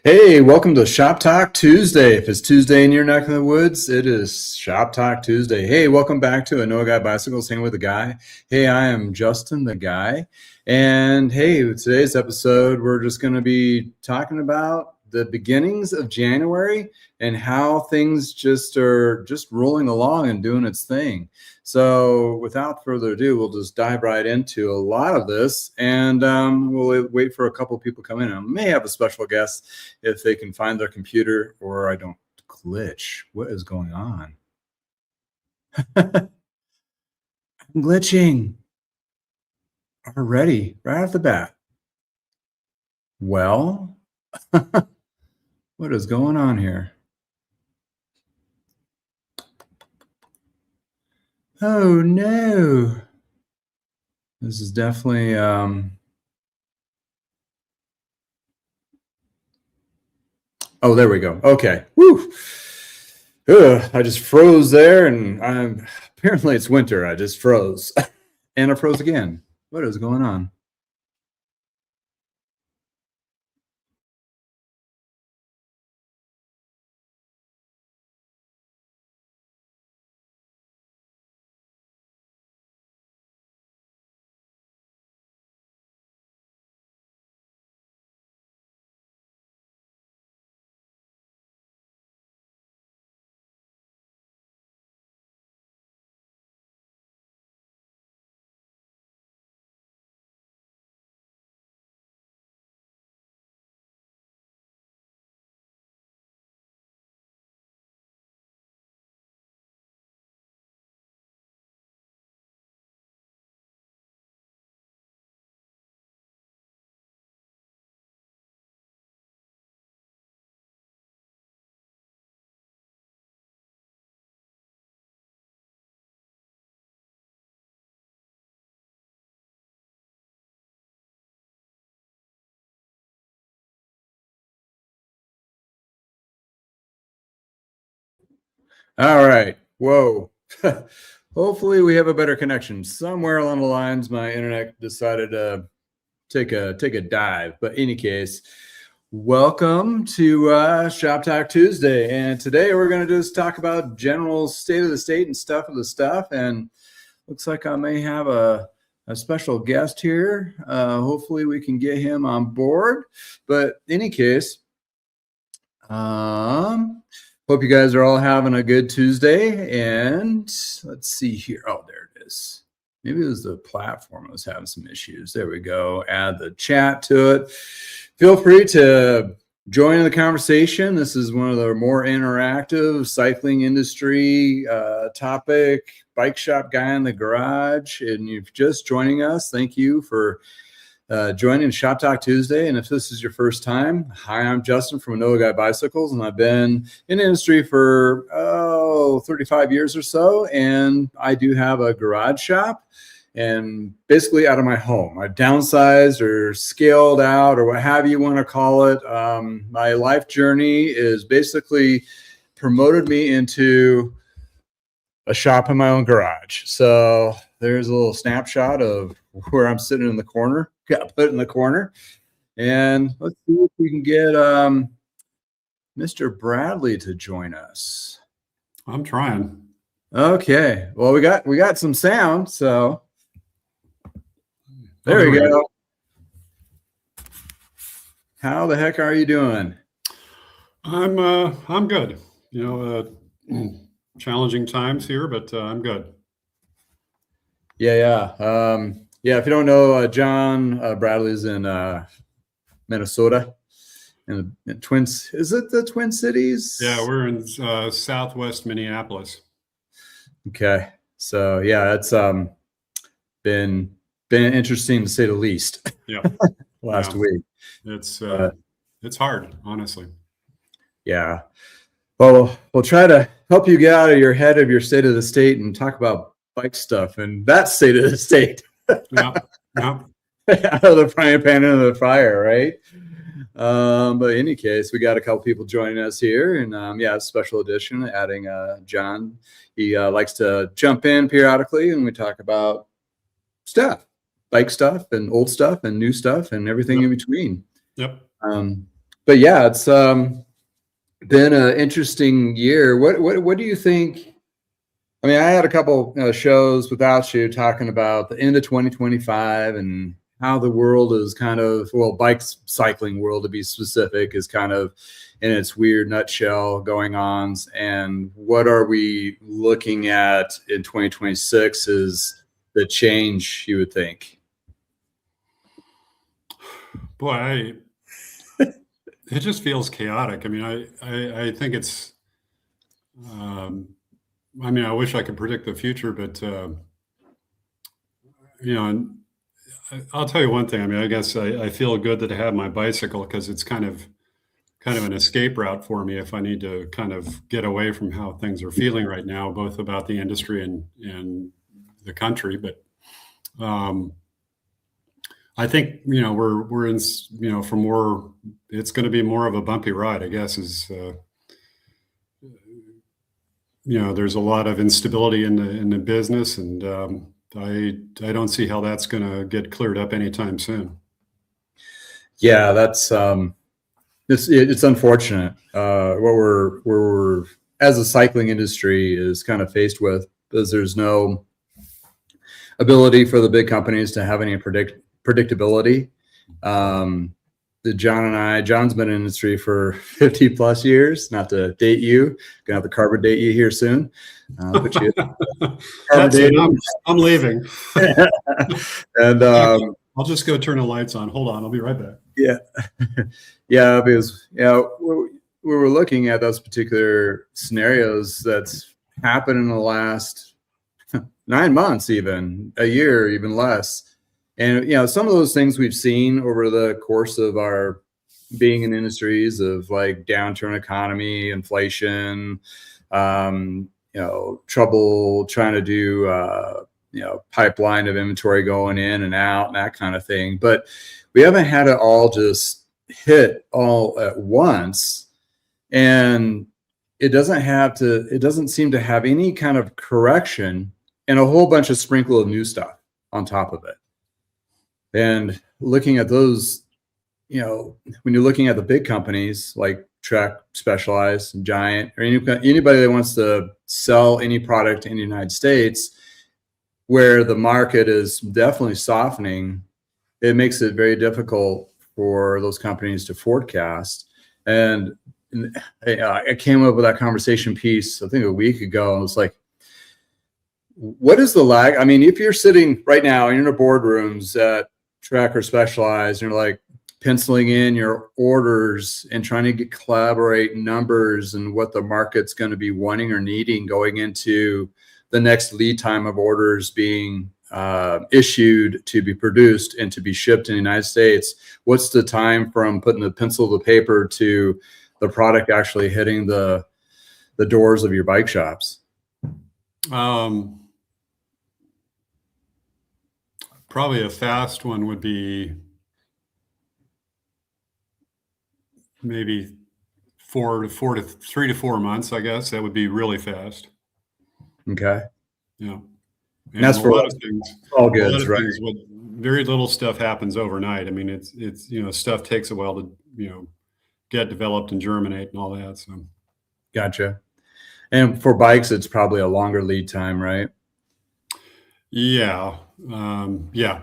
Hey, welcome to Shop Talk Tuesday. If it's Tuesday in your neck of the woods, it is Shop Talk Tuesday. Hey, welcome back to Know a Guy Bicycles, Hang with a Guy. Hey, I am Justin, the guy. And hey, today's episode, we're just going to be talking about the beginnings of January and how things just are just rolling along and doing its thing. So without further ado, we'll just dive right into a lot of this, and we'll wait for a couple of people to come in. I may have a special guest if they can find their computer or I don't glitch. What is going on? I'm glitching already right off the bat. Well, what is going on here? Oh no. This is definitely oh, there we go. Okay. Woo. I just froze there, and apparently it's winter. I just froze. And I froze again. What is going on? All right. Whoa. Hopefully we have a better connection. Somewhere along the lines, my internet decided to take a dive. But in any case, welcome to Shop Talk Tuesday. And today we're going to just talk about general state of the state and stuff of the stuff. And looks like I may have a special guest here. Hopefully we can get him on board. But in any case, hope you guys are all having a good Tuesday. And let's see here. Oh, there it is. Maybe it was the platform that was having some issues. There we go. Add the chat to it. Feel free to join the conversation. This is one of the more interactive cycling industry topic. Bike shop guy in the garage. And you're just joining us. Thank you for joining Shop Talk Tuesday. And if this is your first time, hi, I'm Justin from Know a Guy Bicycles, and I've been in the industry for 35 years or so. And I do have a garage shop, and basically out of my home. I downsized or scaled out or what have you want to call it. My life journey is basically promoted me into a shop in my own garage. So there's a little snapshot of where I'm sitting in the corner, got put in the corner. And let's see if we can get Mr. Bradley to join us. I'm trying. Okay. Well, we got some sound, so there we go. How the heck are you doing? I'm good. Challenging times here, but I'm good. Yeah. If you don't know, John Bradley's in Minnesota, in the Twins. Is it the Twin Cities? Yeah, we're in southwest Minneapolis. Okay, so yeah, it's been interesting to say the least. Yeah, last week. It's hard, honestly. Yeah. Well, we'll try to help you get out of your head of your state of the state and talk about bike stuff and that state of the state. Yeah. Out of the frying pan into the fire, right? But in any case, we got a couple people joining us here, and special edition, adding John. He likes to jump in periodically, and we talk about stuff, bike stuff, and old stuff, and new stuff, and everything in between. Yep. but yeah, it's been an interesting year. What do you think? I mean, I had a couple shows without you talking about the end of 2025 and how the world is kind of, well, bike cycling world to be specific, is kind of in its weird nutshell going on. And what are we looking at in 2026 is the change, you would think? Boy, it just feels chaotic. I mean, I think it's, I mean, I wish I could predict the future, but, and I'll tell you one thing. I mean, I guess I feel good that I have my bicycle because it's kind of an escape route for me if I need to kind of get away from how things are feeling right now, both about the industry and the country. But I think we're in for more. It's going to be more of a bumpy ride, I guess. There's a lot of instability in the business, and I don't see how that's going to get cleared up anytime soon. Yeah, that's it's unfortunate. What we're as a cycling industry is kind of faced with, because there's no ability for the big companies to have any predictability. John's been in the industry for 50 plus years, not to date you, gonna have to carbon date you here soon. Put you That's it. I'm leaving. And I'll just go turn the lights on. Hold on, I'll be right back. Yeah. Yeah, because we were looking at those particular scenarios that's happened in the last 9 months, even a year, even less. And some of those things we've seen over the course of our being in industries of like downturn economy, inflation, trouble trying to do pipeline of inventory going in and out and that kind of thing. But we haven't had it all just hit all at once, and it doesn't seem to have any kind of correction and a whole bunch of sprinkle of new stuff on top of it. And looking at those, when you're looking at the big companies like Trek, Specialized, Giant, or anybody that wants to sell any product in the United States, where the market is definitely softening, it makes it very difficult for those companies to forecast. And I came up with that conversation piece, I think a week ago, and it's like, what is the lag? I mean, if you're sitting right now in your boardrooms at Trek or Specialized, and you're like penciling in your orders and trying to collaborate numbers and what the market's going to be wanting or needing going into the next lead time of orders being issued to be produced and to be shipped in the United States, what's the time from putting the pencil to paper to the product actually hitting the doors of your bike shops? Probably a fast one would be maybe 3 to 4 months, I guess. That would be really fast. Okay. Yeah. And that's for a lot of things. All goods, right? Very little stuff happens overnight. I mean, it's stuff takes a while to get developed and germinate and all that. So, gotcha. And for bikes, it's probably a longer lead time, right? Yeah. Yeah.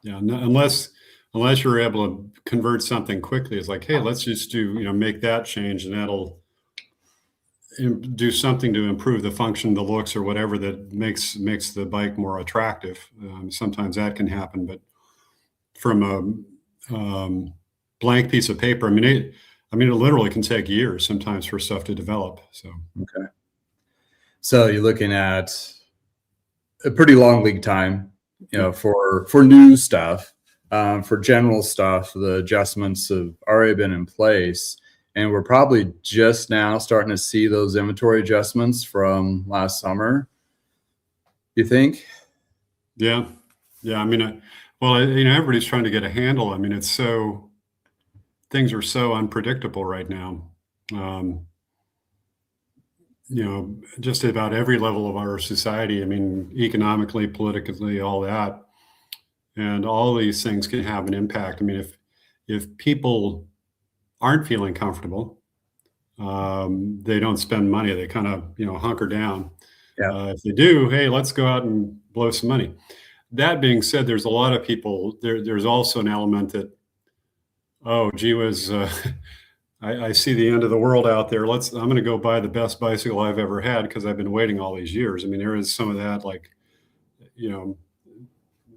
Unless you're able to convert something quickly, it's like, hey, let's just make that change, and that'll do something to improve the function, the looks, or whatever that makes the bike more attractive. Sometimes that can happen, but from a blank piece of paper, I mean, it literally can take years sometimes for stuff to develop. So okay, so you're looking at a pretty long lead time, for new stuff. For general stuff, the adjustments have already been in place. And we're probably just now starting to see those inventory adjustments from last summer. You think? Yeah. I mean, everybody's trying to get a handle. I mean, things are so unpredictable right now. Just about every level of our society. I mean, economically, politically, all that, and all these things can have an impact. I mean, if people aren't feeling comfortable. They don't spend money. They kind of, hunker down. Yeah. If they do, hey, let's go out and blow some money. That being said, there's a lot of people. There's also an element that, oh, gee whiz, I see the end of the world out there. I'm going to go buy the best bicycle I've ever had because I've been waiting all these years. I mean, there is some of that, like,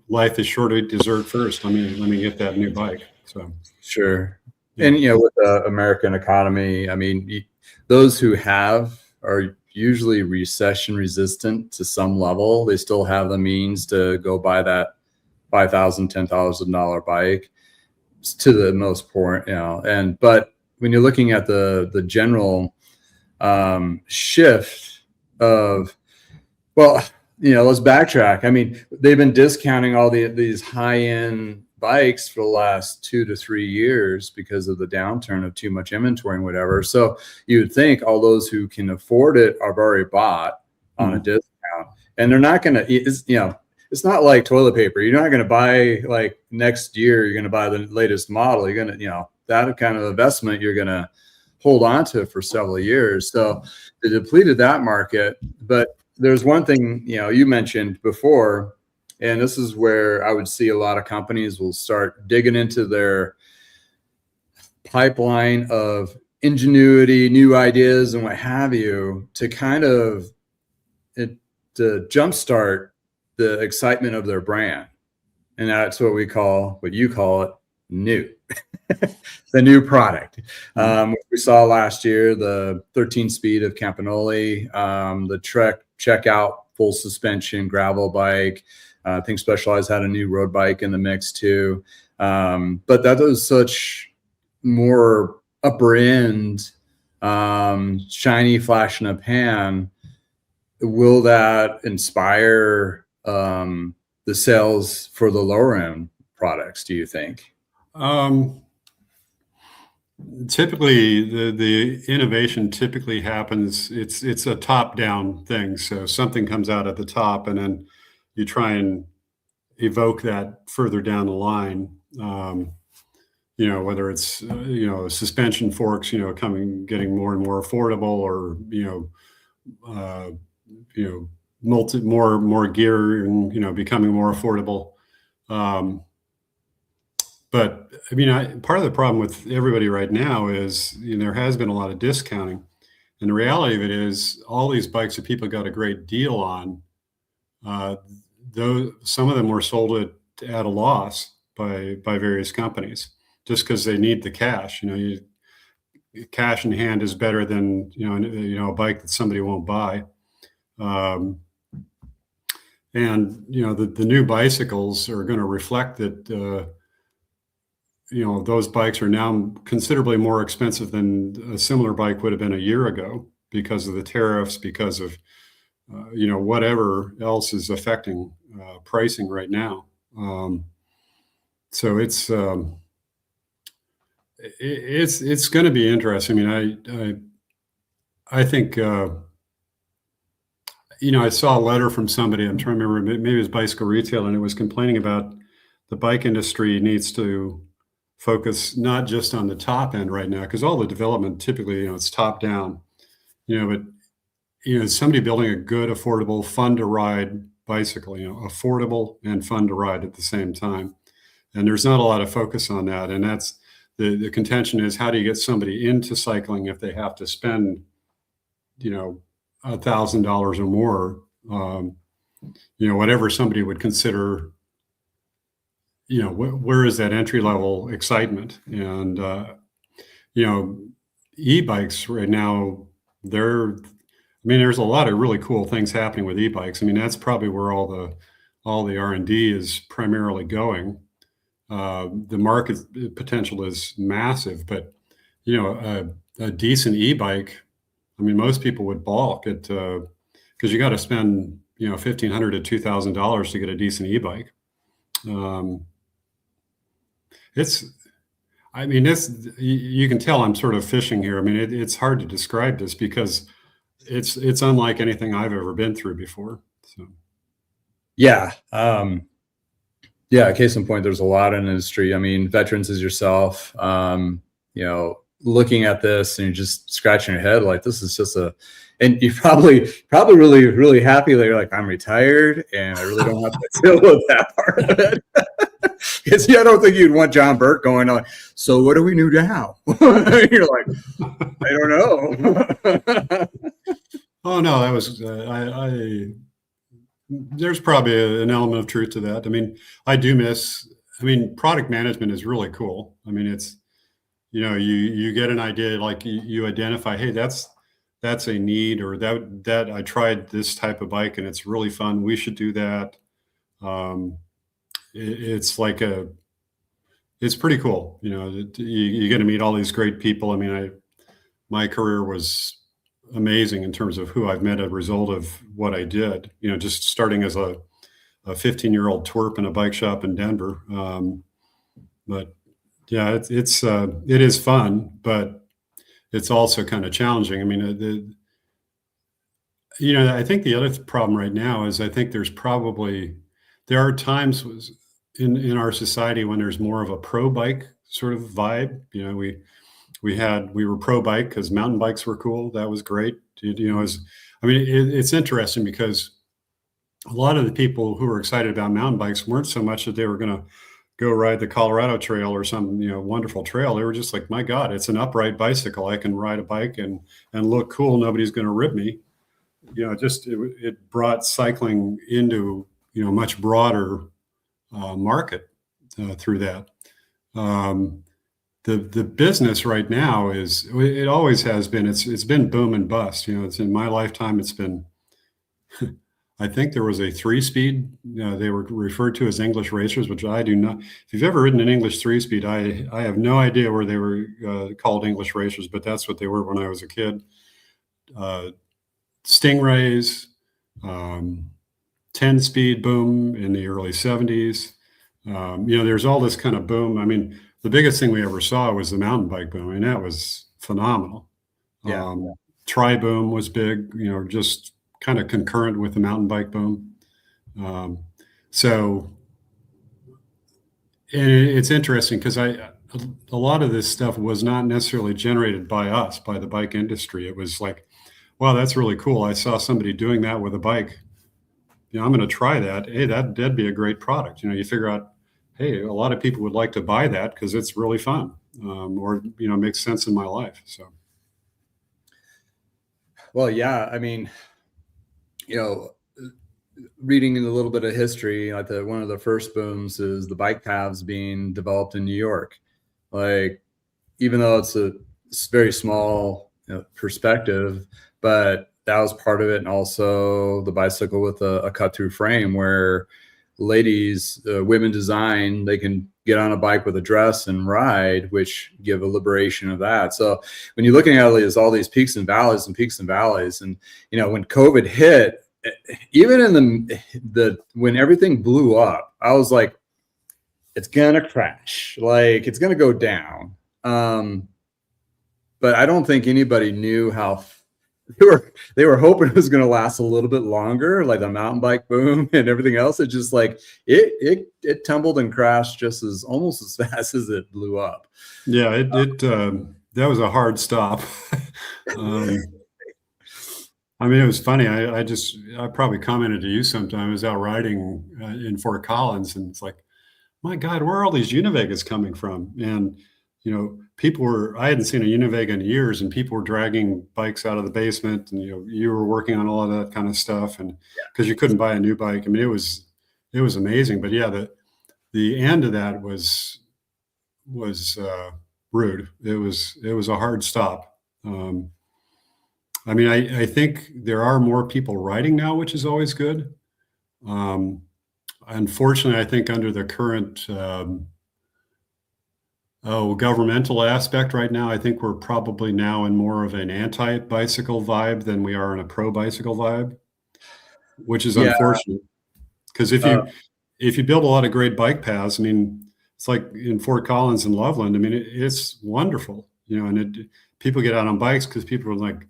life is short, of dessert first. Let me get that new bike. So Sure. yeah. And, with the American economy, I mean, those who are usually recession resistant to some level. They still have the means to go buy that $5,000, $10,000 bike to the most poor, but when you're looking at the general shift of, well, let's backtrack. I mean, they've been discounting all these high-end bikes for the last 2 to 3 years because of the downturn of too much inventory and whatever. So you would think all those who can afford it have already bought on a discount, and they're not going to, it's not like toilet paper. You're not going to buy, like, next year, you're going to buy the latest model. You're going to, that kind of investment, you're going to hold on to for several years. So they depleted that market. But there's one thing, you mentioned before, and this is where I would see a lot of companies will start digging into their pipeline of ingenuity, new ideas, and what have you, to kind of to jumpstart the excitement of their brand. And that's what you call it, new. The new product. We saw last year the 13-speed of Campanoli, the Trek Checkout full suspension gravel bike. I think Specialized had a new road bike in the mix too. But that was such more upper end, shiny flash in a pan. Will that inspire the sales for the lower end products, do you think? Typically, the innovation typically happens. It's a top down thing. So something comes out at the top, and then you try and evoke that further down the line. Whether it's suspension forks, getting more and more affordable, or more gear and becoming more affordable. But I mean, part of the problem with everybody right now is there has been a lot of discounting, and the reality of it is all these bikes that people got a great deal on, though some of them were sold at a loss by various companies just because they need the cash. Cash in hand is better than a bike that somebody won't buy. And the new bicycles are going to reflect that. Those bikes are now considerably more expensive than a similar bike would have been a year ago because of the tariffs, because of whatever else is affecting pricing right now. So it's going to be interesting. I mean, I think I saw a letter from somebody. I'm trying to remember. Maybe it was Bicycle Retail, and it was complaining about the bike industry needs to focus not just on the top end right now, because all the development typically, it's top down, but somebody building a good, affordable, fun to ride bicycle, affordable and fun to ride at the same time. And there's not a lot of focus on that. And that's the contention is, how do you get somebody into cycling if they have to spend, $1,000 or more, whatever somebody would consider, where is that entry level excitement? And, e-bikes right now, there's a lot of really cool things happening with e-bikes. I mean, that's probably where all the R&D is primarily going. The market potential is massive, but, a decent e-bike, I mean, most people would balk at, because you got to spend, $1,500 to $2,000 to get a decent e-bike. You can tell I'm sort of fishing here. I mean, it's hard to describe this because it's unlike anything I've ever been through before. So, yeah. Case in point, there's a lot in the industry. I mean, veterans as yourself, looking at this and you're just scratching your head like, this is just and you're probably really, really happy that you're like, I'm retired and I really don't have to deal with that part of it. Because I don't think you'd want John Burke going on, so what do we do now? You're like, I don't know. Oh no, that was there's probably an element of truth to that. I mean, product management is really cool. I mean, it's, you get an idea, like you identify, hey, that's a need, or that I tried this type of bike and it's really fun. We should do that. It's like it's pretty cool. You get to meet all these great people. I mean, my career was amazing in terms of who I've met as a result of what I did, just starting as a 15-year-old twerp in a bike shop in Denver. But yeah, it is fun, but it's also kind of challenging. I mean, I think the other problem right now is I think there are times in our society when there's more of a pro bike sort of vibe. We were pro bike because mountain bikes were cool. That was great. It's interesting because a lot of the people who were excited about mountain bikes weren't so much that they were going to go ride the Colorado Trail or some, wonderful trail. They were just like, my God, it's an upright bicycle. I can ride a bike and look cool. Nobody's going to rip me. It brought cycling into, much broader market through that. The business right now it always has been, it's been boom and bust. It's in my lifetime, it's been, I think there was a 3-speed, they were referred to as English racers, which I do not. If you've ever ridden an English 3-speed, I have no idea where they were called English racers, but that's what they were when I was a kid. Stingrays, 10-speed boom in the early 70s. There's all this kind of boom. I mean, the biggest thing we ever saw was the mountain bike boom. I mean, that was phenomenal. Yeah. Tri-boom was big, just kind of concurrent with the mountain bike boom. So it's interesting because a lot of this stuff was not necessarily generated by us, by the bike industry. It was like, wow, that's really cool. I saw somebody doing that with a bike. I'm going to try that. Hey, that'd be a great product. You figure out, hey, a lot of people would like to buy that because it's really fun, or makes sense in my life. So, well, yeah, I mean, reading a little bit of history, like one of the first booms is the bike paths being developed in New York. Like, even though it's a very small perspective, but that was part of it. And also the bicycle with a cut through frame where ladies, women design, they can get on a bike with a dress and ride, which give a liberation of that. So when you're looking at it as all these peaks and valleys, and when COVID hit, even in when everything blew up, I was like, it's gonna crash, like it's gonna go down. But I don't think anybody knew how they were hoping it was going to last a little bit longer, like the mountain bike boom and everything else. It just like it tumbled and crashed just almost as fast as it blew up. Yeah, that was a hard stop. I mean, it was funny. I probably commented to you sometime. I was out riding in Fort Collins, and it's like, my God, where are all these Univegas coming from? And I hadn't seen a Univega in years, and people were dragging bikes out of the basement, and you were working on all of that kind of stuff, and because you couldn't buy a new bike. I mean, it was amazing. But yeah, the end of that was rude. It was a hard stop. I mean, I think there are more people riding now, which is always good. Unfortunately, I think under the current governmental aspect right now, I think we're probably now in more of an anti-bicycle vibe than we are in a pro-bicycle vibe, which is unfortunate. Because if you build a lot of great bike paths, I mean, it's like in Fort Collins and Loveland. I mean, it's wonderful, and people get out on bikes because people are like,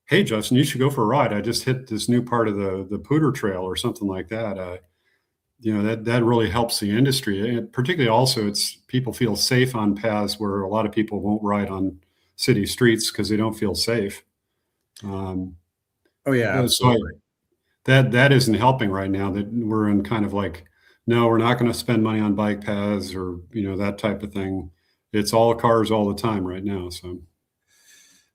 hey, Justin, you should go for a ride. I just hit this new part of the Pooter Trail or something like that. That really helps the industry. And particularly also, people feel safe on paths where a lot of people won't ride on city streets because they don't feel safe. Oh yeah, So absolutely. that isn't helping right now. That we're in kind of like, no, we're not going to spend money on bike paths or that type of thing. It's all cars all the time right now. So.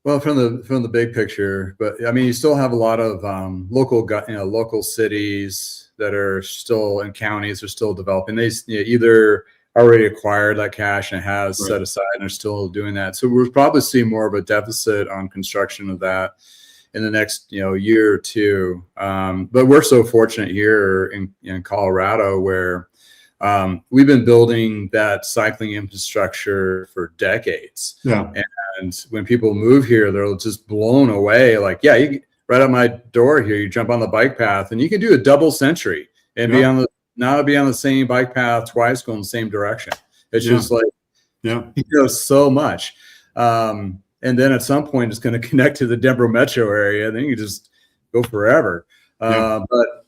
Well, from the big picture, but I mean, you still have a lot of local cities that are still, and counties are still developing. They either already acquired that cash and has Right. set aside and are still doing that. So we'll probably see more of a deficit on construction of that in the next year or two. But we're so fortunate here in Colorado where we've been building that cycling infrastructure for decades. Yeah. And when people move here, they're just blown away. Like, yeah, right at my door here, you jump on the bike path and you can do a double century and not be on the same bike path twice going the same direction. It's just like, so much. And then at some point it's going to connect to the Denver metro area. Then you just go forever. But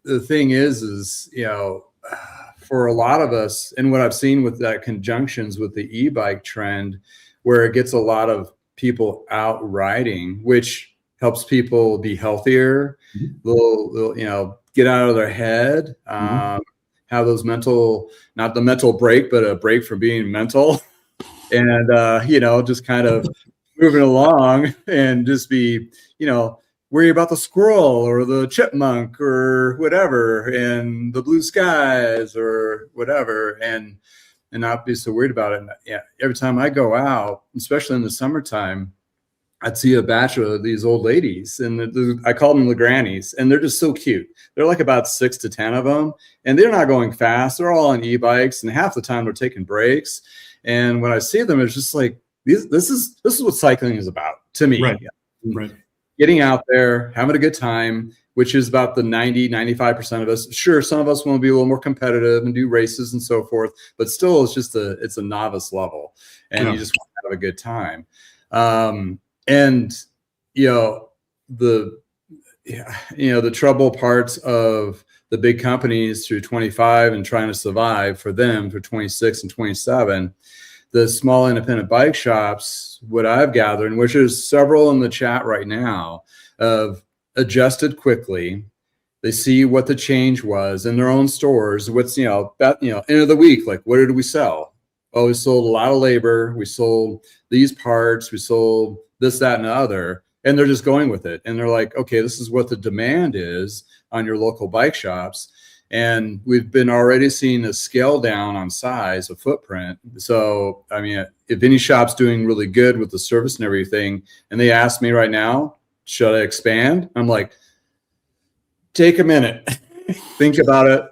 the thing is, for a lot of us, and what I've seen with that conjunctions with the e-bike trend, where it gets a lot of people out riding, which helps people be healthier, little get out of their head, have those not the mental break, but a break from being mental, and just kind of moving along and just be, worry about the squirrel or the chipmunk or whatever, and the blue skies or whatever, and not be so worried about it. Yeah, every time I go out, especially in the summertime, I'd see a batch of these old ladies, and I call them the grannies, and they're just so cute. They're like about 6 to 10 of them, and they're not going fast. They're all on e-bikes, and half the time they're taking breaks. And when I see them, it's just like, this is what cycling is about to me. Right. Getting out there, having a good time, which is about the 95% of us. Sure, some of us want to be a little more competitive and do races and so forth, but still it's a novice level, and you just want to have a good time. And the trouble parts of the big companies through 25 and trying to survive for them for 26 and 27, the small independent bike shops, what I've gathered, and which is several in the chat right now, have adjusted quickly. They see what the change was in their own stores. What's, end of the week, like, what did we sell? Oh, we sold a lot of labor. We sold these parts. We sold this, that, and the other. And they're just going with it. And they're like, okay, this is what the demand is on your local bike shops. And we've been already seeing a scale down on size of footprint. So, I mean, if any shop's doing really good with the service and everything, and they ask me right now, should I expand? I'm like, take a minute, think about it.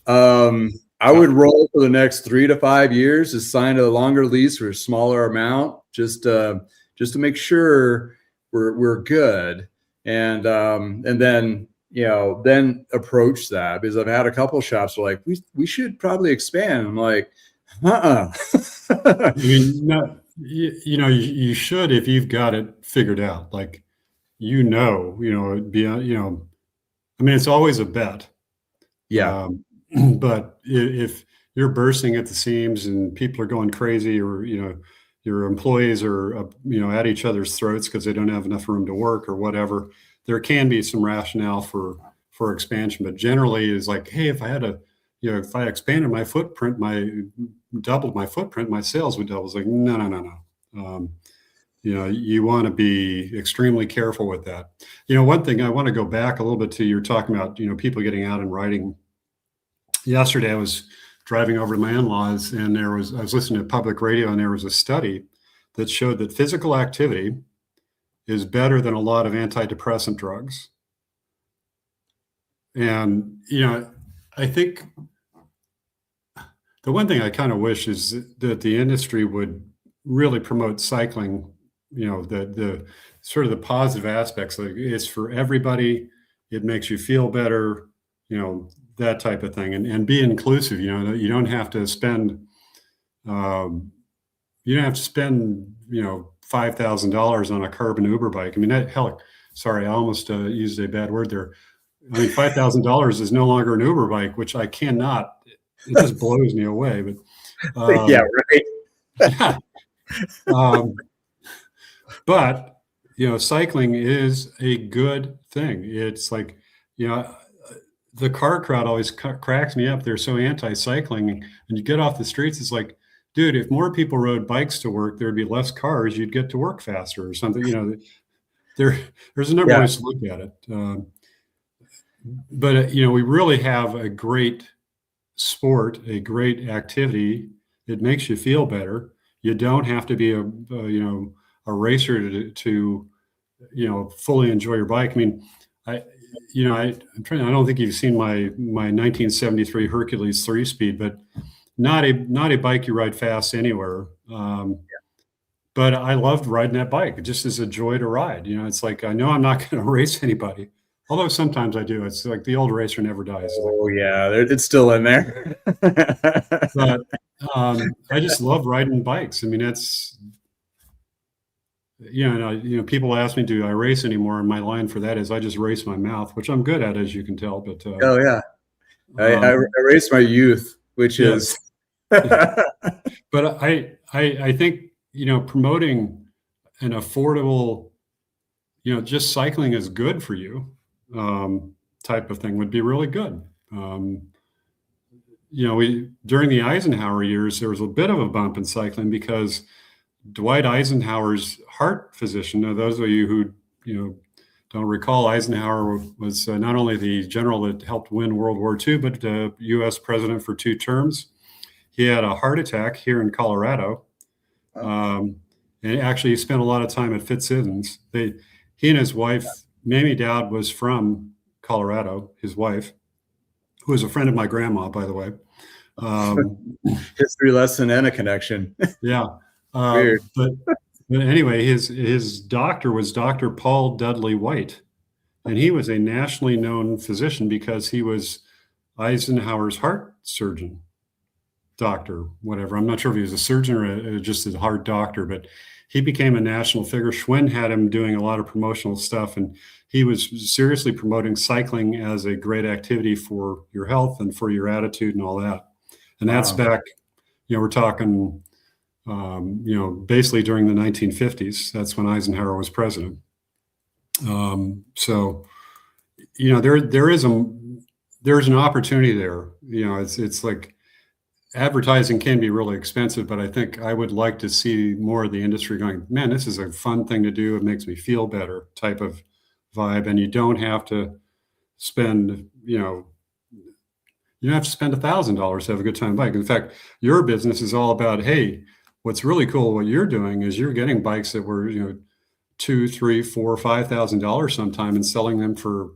I would roll for the next 3 to 5 years, to sign a longer lease for a smaller amount, just to make sure we're good. And then, then approach that, because I've had a couple of shops are like, we should probably expand. I'm like, I mean, no, you should, if you've got it figured out, like, it'd be, I mean, it's always a bet. Yeah. But if you're bursting at the seams and people are going crazy, or, your employees are, at each other's throats because they don't have enough room to work or whatever, there can be some rationale for expansion. But generally is like, hey, if I had if I expanded my footprint, doubled my footprint, my sales would double. It's like, no. You want to be extremely careful with that. One thing I want to go back a little bit to, you're talking about, people getting out and riding. Yesterday, I was driving over to my in-laws, and I was listening to public radio, and there was a study that showed that physical activity is better than a lot of antidepressant drugs. And, I think the one thing I kind of wish is that the industry would really promote cycling, the sort of the positive aspects. Like, it's for everybody. It makes you feel better, that type of thing, and be inclusive. You don't have to spend, $5,000 on a carbon Uber bike. I mean, sorry, I almost used a bad word there. I mean, $5,000 is no longer an Uber bike, which I cannot. It just blows me away. But yeah, right. Yeah. But, cycling is a good thing. It's like, the car crowd always cracks me up. They're so anti-cycling, and you get off the streets, it's like, dude, if more people rode bikes to work, there'd be less cars. You'd get to work faster or something. There's a number of ways to look at it. But we really have a great sport, a great activity. It makes you feel better. You don't have to be a racer to fully enjoy your bike. I mean, I'm trying. I don't think you've seen my 1973 Hercules 3-speed, but not a bike you ride fast anywhere. But I loved riding that bike. It just is a joy to ride. It's like, I know I'm not going to race anybody, although sometimes I do. It's like the old racer never dies. Oh yeah, it's still in there. But I just love riding bikes. I mean, that's people ask me, do I race anymore? And my line for that is, I just race my mouth, which I'm good at, as you can tell. But oh yeah, I raced my youth, which is. But I think promoting an affordable, just cycling is good for you, type of thing would be really good. During the Eisenhower years, there was a bit of a bump in cycling because Dwight Eisenhower's heart physician. Now, those of you who don't recall, Eisenhower was not only the general that helped win World War II, but U.S. president for 2 terms. He had a heart attack here in Colorado. And actually, he spent a lot of time at Fitzsimmons. He and his wife, Mamie Dowd, was from Colorado, his wife, who was a friend of my grandma, by the way. History lesson and a connection. Yeah. Weird. But anyway, his doctor was Dr. Paul Dudley White, and he was a nationally known physician because he was Eisenhower's heart surgeon, doctor, whatever. I'm not sure if he was a surgeon or just a heart doctor, but he became a national figure. Schwinn had him doing a lot of promotional stuff, and he was seriously promoting cycling as a great activity for your health and for your attitude and all that. And that's back, we're talking, basically during the 1950s. That's when Eisenhower was president. So, there's an opportunity there. It's like, advertising can be really expensive, but I think I would like to see more of the industry going, man, this is a fun thing to do. It makes me feel better type of vibe. And you don't have to spend, you don't have to spend $1,000 to have a good time bike. In fact, your business is all about, hey, what's really cool, what you're doing is you're getting bikes that were, $2,000, $3,000, $4,000, $5,000 sometime and selling them for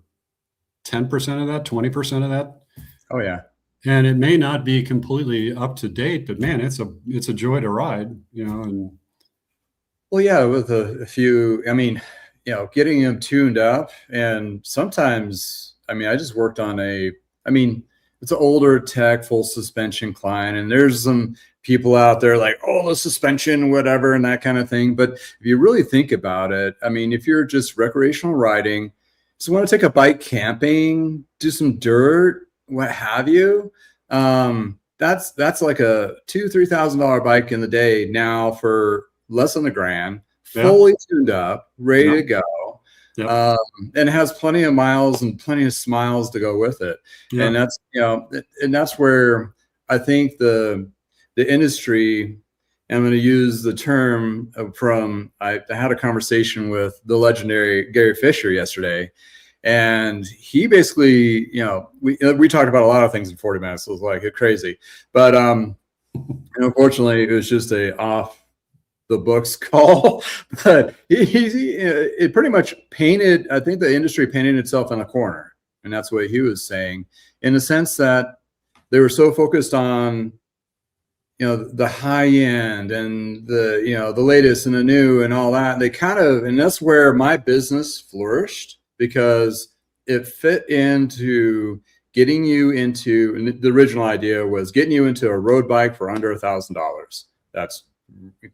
10% of that, 20% of that. Oh yeah. And it may not be completely up to date, but man, it's a joy to ride, and. Well, yeah, with a few, getting them tuned up, and sometimes, I just worked on it's an older tech full suspension client, and there's some people out there like, oh, the suspension, whatever, and that kind of thing. But if you really think about it, if you're just recreational riding, just want to take a bike camping, do some dirt, what have you, that's like a $2,000-$3,000 bike in the day now for less than $1,000, fully tuned up, ready to go. And it has plenty of miles and plenty of smiles to go with it. And that's, and that's where I think the industry, I'm going to use the term I had a conversation with the legendary Gary Fisher yesterday. And he basically, we talked about a lot of things in 40 minutes. So it was like crazy, but unfortunately, it was just a off the books call. But it pretty much painted. I think the industry painted itself in a corner, and that's what he was saying, in the sense that they were so focused on, the high end and the latest and the new and all that. They and that's where my business flourished, because it fit into getting you into, and the original idea was getting you into a road bike for under $1,000. That's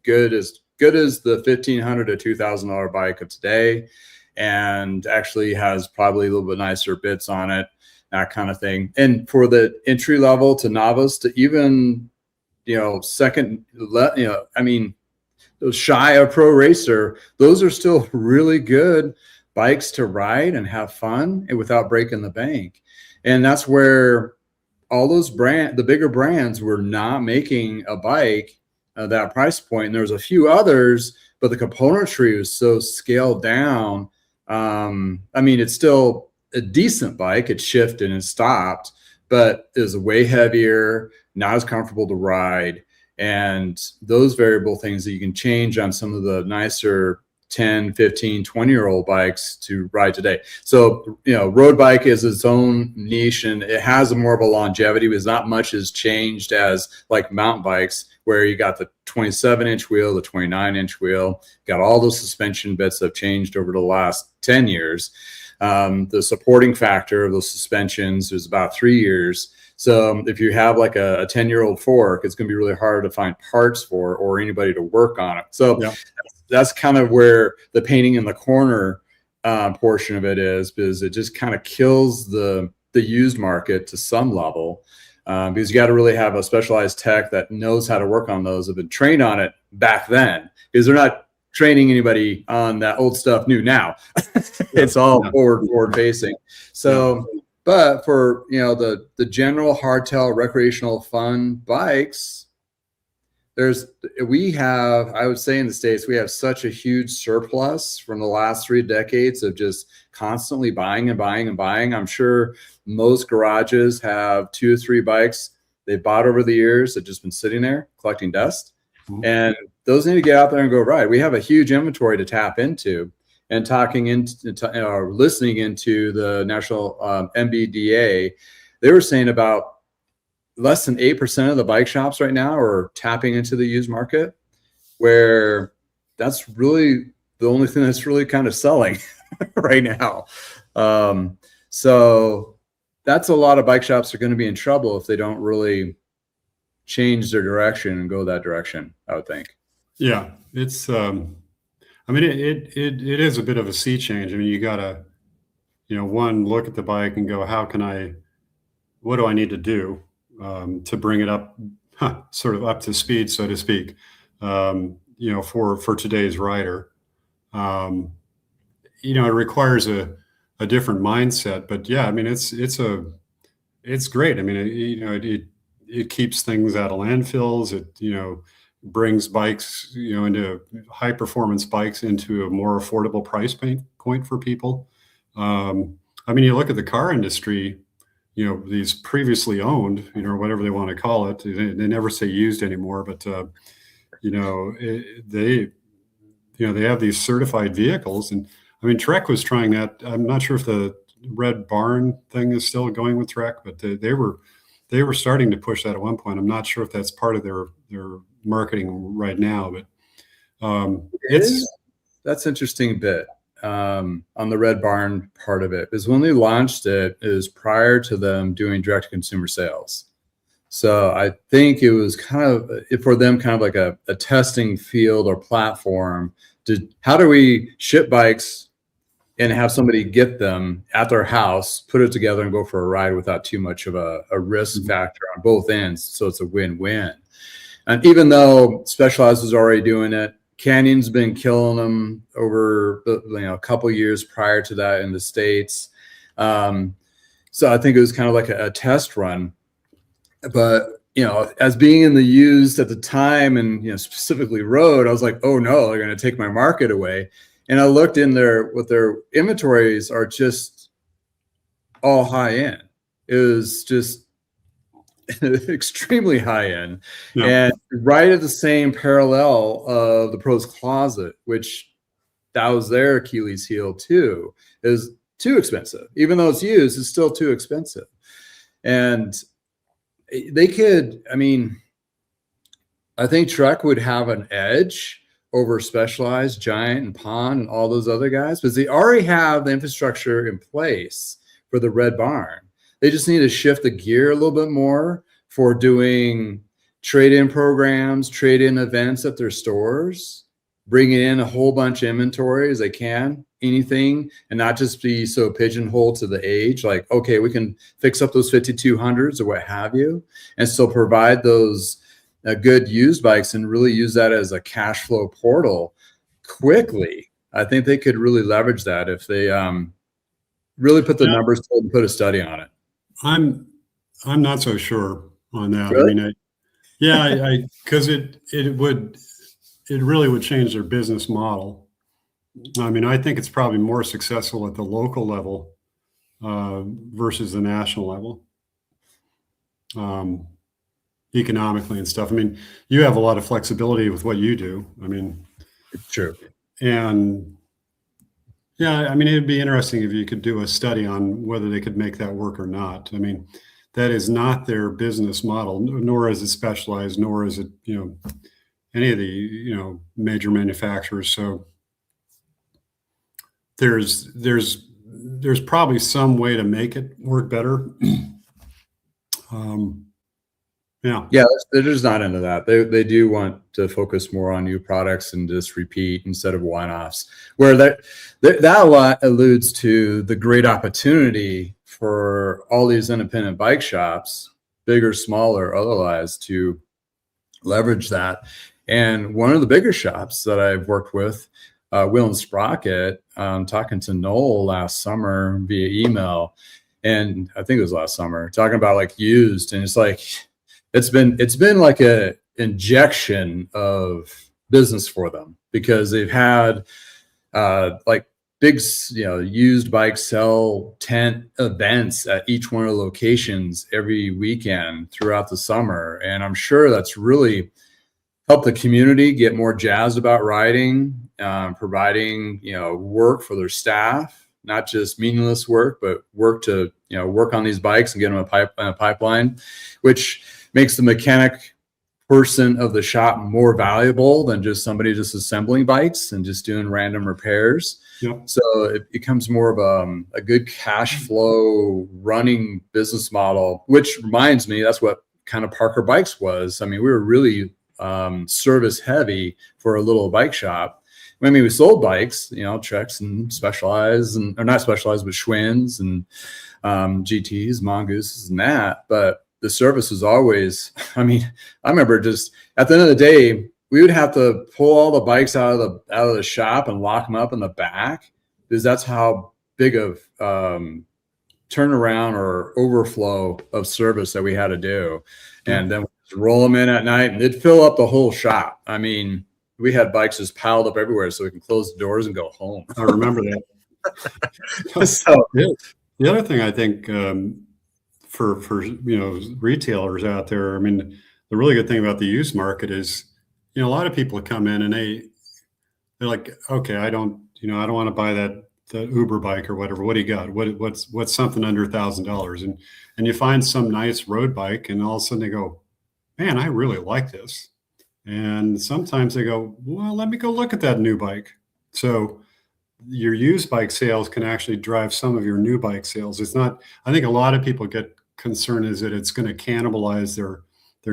good as the $1,500 to $2,000 bike of today, and actually has probably a little bit nicer bits on it, that kind of thing. And for the entry level to novice to even, second, shy of Pro Racer, those are still really good bikes to ride and have fun and without breaking the bank. And that's where all those the bigger brands were not making a bike that price point. And there was a few others, but the componentry was so scaled down. I mean, it's still a decent bike. It shifted and stopped, but it was way heavier, not as comfortable to ride. And those variable things that you can change on some of the nicer 10, 15, 20-year-old bikes to ride today. So, road bike is its own niche, and it has more of a longevity because not much has changed as like mountain bikes, where you got the 27-inch wheel, the 29-inch wheel, got all those suspension bits that have changed over the last 10 years. The supporting factor of those suspensions is about 3 years. So if you have like a 10-year-old fork, it's going to be really hard to find parts for or anybody to work on it. So that's kind of where the painting in the corner portion of it is, because it just kind of kills the used market to some level, because you got to really have a specialized tech that knows how to work on those, have been trained on it back then, because they're not training anybody on that old stuff new now. It's all forward facing. So, but for, the general hardtail recreational fun bikes, I would say in the States, we have such a huge surplus from the last 3 decades of just constantly buying and buying and buying. I'm sure most garages have 2 or 3 bikes they bought over the years that just been sitting there collecting dust. Mm-hmm. And those need to get out there and go ride. We have a huge inventory to tap into. And listening into the national MBDA, they were saying about less than 8% of the bike shops right now are tapping into the used market, where that's really the only thing that's really kind of selling right now. So that's a lot of bike shops are going to be in trouble if they don't really change their direction and go that direction, I would think. Yeah, it's it is a bit of a sea change. I mean, you gotta, one, look at the bike and go, what do I need to do to bring it up, sort of up to speed, so to speak, for today's rider. It requires a different mindset, but yeah, I mean, it's great. I mean, it keeps things out of landfills. It, brings bikes, into high performance bikes into a more affordable price point for people. I mean, you look at the car industry, these previously owned, whatever they want to call it. They never say used anymore, but they have these certified vehicles. And I mean, Trek was trying that. I'm not sure if the Red Barn thing is still going with Trek, but they were starting to push that at one point. I'm not sure if that's part of their marketing right now, but that's interesting bit on the Red Barn part of it, is when they launched it is prior to them doing direct to consumer sales. So I think it was kind of for them kind of like a testing field or platform to how do we ship bikes and have somebody get them at their house, put it together and go for a ride without too much of a risk factor on both ends. So it's a win-win. And even though Specialized was already doing it, Canyon's been killing them over a couple years prior to that in the States. So I think it was kind of like a test run. But, as being in the used at the time and, specifically road, I was like, oh no, they're going to take my market away. And I looked in what their inventories are just all high end. It was just extremely high end, and right at the same parallel of the Pro's Closet, which that was their Achilles heel too, is too expensive. Even though it's used, it's still too expensive. And they could, I think Trek would have an edge over Specialized, Giant, and Pond, and all those other guys, because they already have the infrastructure in place for the Red Barn. They just need to shift the gear a little bit more for doing trade-in programs, trade-in events at their stores, bringing in a whole bunch of inventory as they can, anything, and not just be so pigeonholed to the age. Like, okay, we can fix up those 5200s or what have you, and still provide those good used bikes and really use that as a cash flow portal quickly. I think they could really leverage that if they really put the numbers to it and put a study on it. I'm not so sure on that. Really? I mean, because it really would change their business model. I mean, I think it's probably more successful at the local level versus the national level, economically and stuff. I mean, you have a lot of flexibility with what you do. I mean, True. And yeah, I mean, it'd be interesting if you could do a study on whether they could make that work or not. I mean, that is not their business model, nor is it specialized, nor is it, any of the, major manufacturers. So there's probably some way to make it work better. Yeah, they're just not into that. They do want to focus more on new products and just repeat instead of one-offs. Where that a lot alludes to the great opportunity for all these independent bike shops, big or small or otherwise, to leverage that. And one of the bigger shops that I've worked with, Wheel and Sprocket, talking to Noel last summer via email, and I think it was last summer, talking about like used, and it's like it's been like a injection of business for them because they've had like big, used bike sell tent events at each one of the locations every weekend throughout the summer. And I'm sure that's really helped the community get more jazzed about riding, providing, work for their staff, not just meaningless work, but work to, work on these bikes and get them a pipeline, which makes the mechanic person of the shop more valuable than just somebody just assembling bikes and just doing random repairs. Yep. So it becomes more of a good cash flow running business model, which reminds me, that's what kind of Parker Bikes was. I mean, we were really service heavy for a little bike shop. I mean, we sold bikes, Treks and Specialized, or not Specialized, but Schwinn's and GTs, Mongooses and that. But the service is always, I mean, I remember just at the end of the day, we would have to pull all the bikes out of the shop and lock them up in the back, because that's how big of turnaround or overflow of service that we had to do. And then we'd roll them in at night and it'd fill up the whole shop. I mean, we had bikes just piled up everywhere so we can close the doors and go home. I remember that. So the other thing I think, for retailers out there, I mean, the really good thing about the used market is, a lot of people come in and they're like, okay, I don't want to buy the Uber bike or whatever. What do you got? What's something under $1,000? And you find some nice road bike, and all of a sudden they go, man, I really like this. And sometimes they go, well, let me go look at that new bike. So your used bike sales can actually drive some of your new bike sales. It's not, I think a lot of people get concerned is that it's going to cannibalize their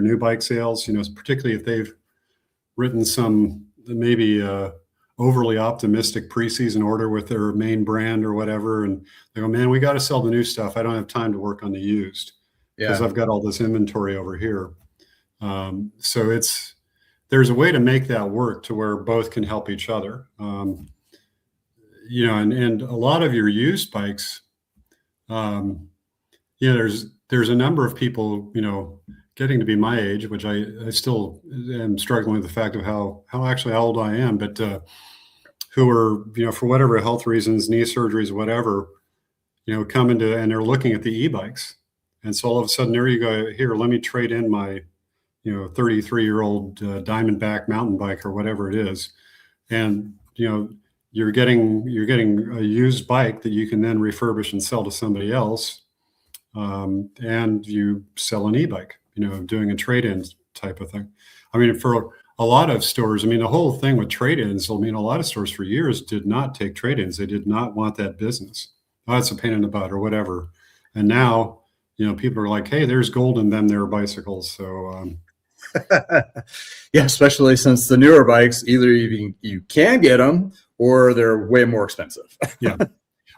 new bike sales, particularly if they've written some maybe overly optimistic preseason order with their main brand or whatever. And they go, man, we got to sell the new stuff. I don't have time to work on the used because I've got all this inventory over here. So there's a way to make that work to where both can help each other. And a lot of your used bikes, there's a number of people, getting to be my age, which I still am struggling with the fact of how old I am, but who are, for whatever health reasons, knee surgeries, whatever, come into, and they're looking at the e-bikes. And so all of a sudden, there you go, here, let me trade in my, 33-year-old Diamondback mountain bike or whatever it is. And, you're getting a used bike that you can then refurbish and sell to somebody else. And you sell an e-bike, doing a trade-in type of thing. I mean, for a lot of stores, I mean, the whole thing with trade-ins, I mean, a lot of stores for years did not take trade-ins. They did not want that business. Oh, it's a pain in the butt or whatever. And now, people are like, hey, there's gold in them, their bicycles. So, yeah, especially since the newer bikes, either you can get them or they're way more expensive. Yeah.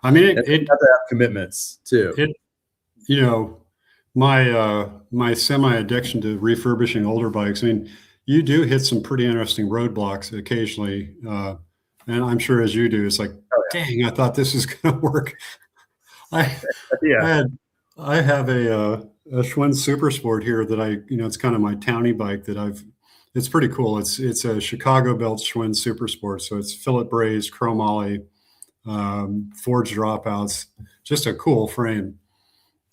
I mean, it have to have commitments too. my semi addiction to refurbishing older bikes. I mean, you do hit some pretty interesting roadblocks occasionally, and I'm sure as you do, it's like, Oh, dang, I thought this was going to work. I yeah. I had I have a Schwinn Super Sport here that it's kind of my townie bike that it's pretty cool. It's a Chicago built Schwinn Super Sport, so it's fillet brazed, chrome ollie, forged dropouts, just a cool frame.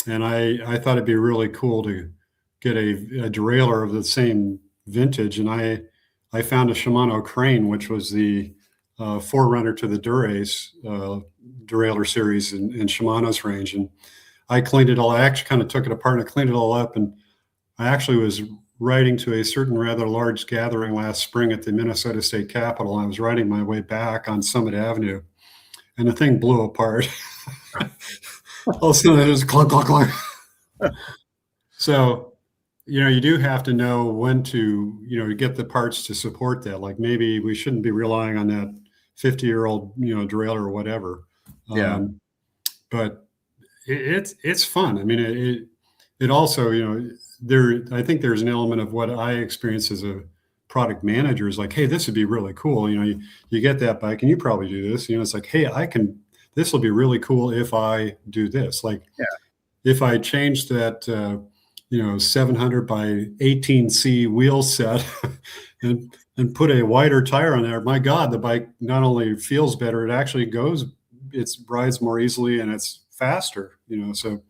And I thought it'd be really cool to get a derailleur of the same vintage. And I found a Shimano Crane, which was the forerunner to the Durace derailleur series in Shimano's range. And I cleaned it all. I actually kind of took it apart and I cleaned it all up. And I actually was riding to a certain rather large gathering last spring at the Minnesota State Capitol. I was riding my way back on Summit Avenue, and the thing blew apart. All of a sudden, it was clunk, clunk, clunk. So, you do have to know when to get the parts to support that. Like maybe we shouldn't be relying on that 50-year-old, derailleur or whatever. Yeah. But it's fun. I mean, it also, I think there's an element of what I experience as a product manager is like, hey, this would be really cool. You get that bike and you probably do this, it's like, hey, this will be really cool if I do this. Like, Yeah. if I change that, 700 by 18C wheel set and put a wider tire on there, my God, the bike not only feels better, it actually it rides more easily and it's faster, so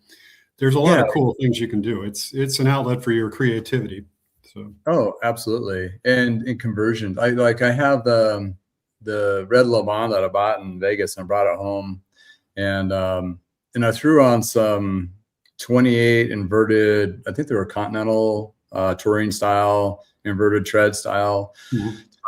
there's a lot of cool things you can do. It's an outlet for your creativity. So. Oh, absolutely. And in conversion, I have the red Le Mans that I bought in Vegas and I brought it home, and I threw on some 28 inverted, I think they were Continental touring style, inverted tread style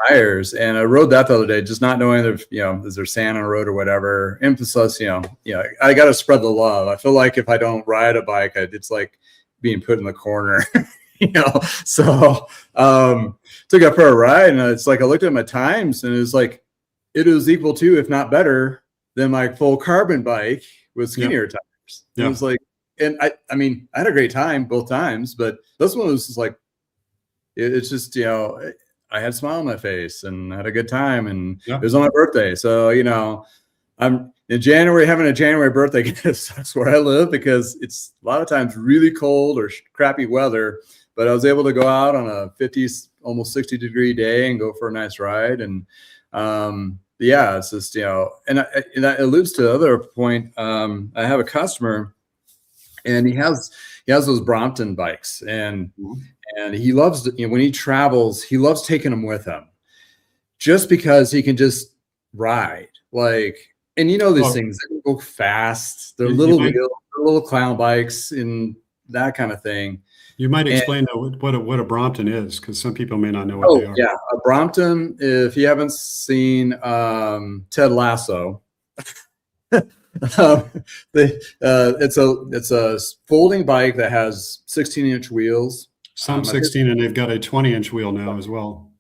tires. And I rode that the other day, just not knowing if, is there sand on the road or whatever. Emphasis, I got to spread the love. I feel like if I don't ride a bike, it's like being put in the corner. So took it for a ride, and it's like I looked at my times and it's like it was equal to, if not better than my full carbon bike with skinnier tires. It was like, and I mean I had a great time both times, but this one was just like it's just I had a smile on my face and I had a good time, and it was on my birthday, so I'm in January having a January birthday gift. Sucks where I live because it's a lot of times really cold or crappy weather. But I was able to go out on a 50, almost 60-degree day and go for a nice ride. And it's just, and that alludes to the other point. I have a customer, and he has those Brompton bikes, and he loves, when he travels, he loves taking them with him just because he can just ride. Like, and these things, they go fast. They're little clown bikes and that kind of thing. You might explain what a Brompton is, because some people may not know what they are. Yeah, a Brompton, if you haven't seen Ted Lasso, it's a folding bike that has 16-inch wheels. Some 16, and they've got a 20-inch wheel now as well.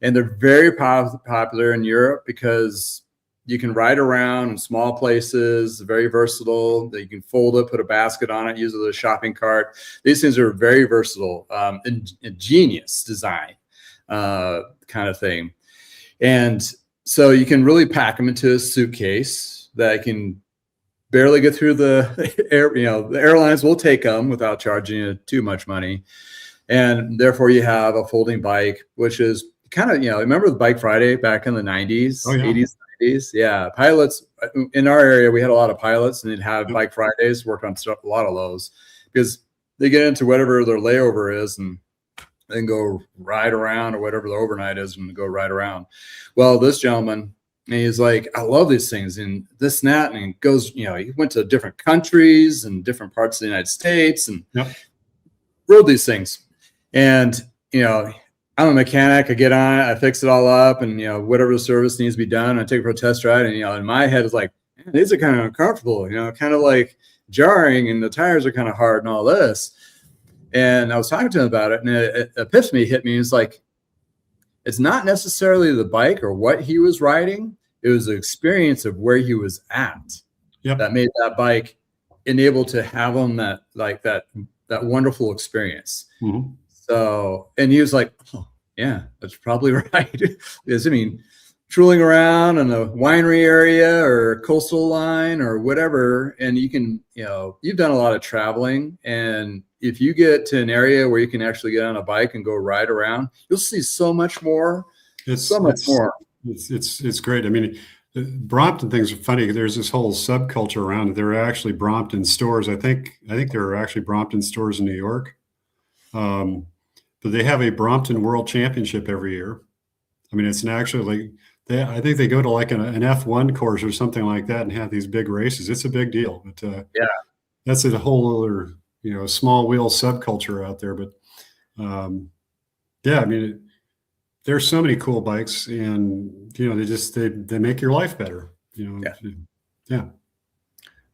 And they're very popular in Europe because you can ride around in small places, very versatile. That you can fold it, put a basket on it, use it as a shopping cart. These things are very versatile, ingenious design kind of thing. And so you can really pack them into a suitcase that can barely get through the air. The airlines will take them without charging you too much money. And therefore you have a folding bike, which is kind of, remember the Bike Friday back in the 90s, 80s, 90s? Yeah. Pilots in our area, we had a lot of pilots, and they'd have Bike Fridays, work on a lot of those because they get into whatever their layover is and then go ride around, or whatever the overnight is, and go ride around. Well, this gentleman, and he's like, I love these things and this and that. And he goes, he went to different countries and different parts of the United States and rode these things. And, I'm a mechanic. I get on it, I fix it all up, and whatever the service needs to be done, I take it for a test ride. And in my head, it's like, man, these are kind of uncomfortable, kind of like jarring, and the tires are kind of hard and all this. And I was talking to him about it, and an epiphany hit me. It's like, it's not necessarily the bike or what he was riding; it was the experience of where he was at that made that bike enable to have him that that wonderful experience. Mhm. So, and he was like, oh, yeah, that's probably right. Because I mean, tooling around in a winery area or coastal line or whatever, and you can, you've done a lot of traveling, and if you get to an area where you can actually get on a bike and go ride around, you'll see so much more. It's great. I mean, the Brompton things are funny. There's this whole subculture around it. There are actually Brompton stores. I think there are actually Brompton stores in New York. But they have a Brompton World Championship every year. I mean, it's actually I think they go to like an F1 course or something like that and have these big races. It's a big deal. But Yeah, that's a whole other, small wheel subculture out there. But yeah, I mean, there's so many cool bikes, and they make your life better. Yeah.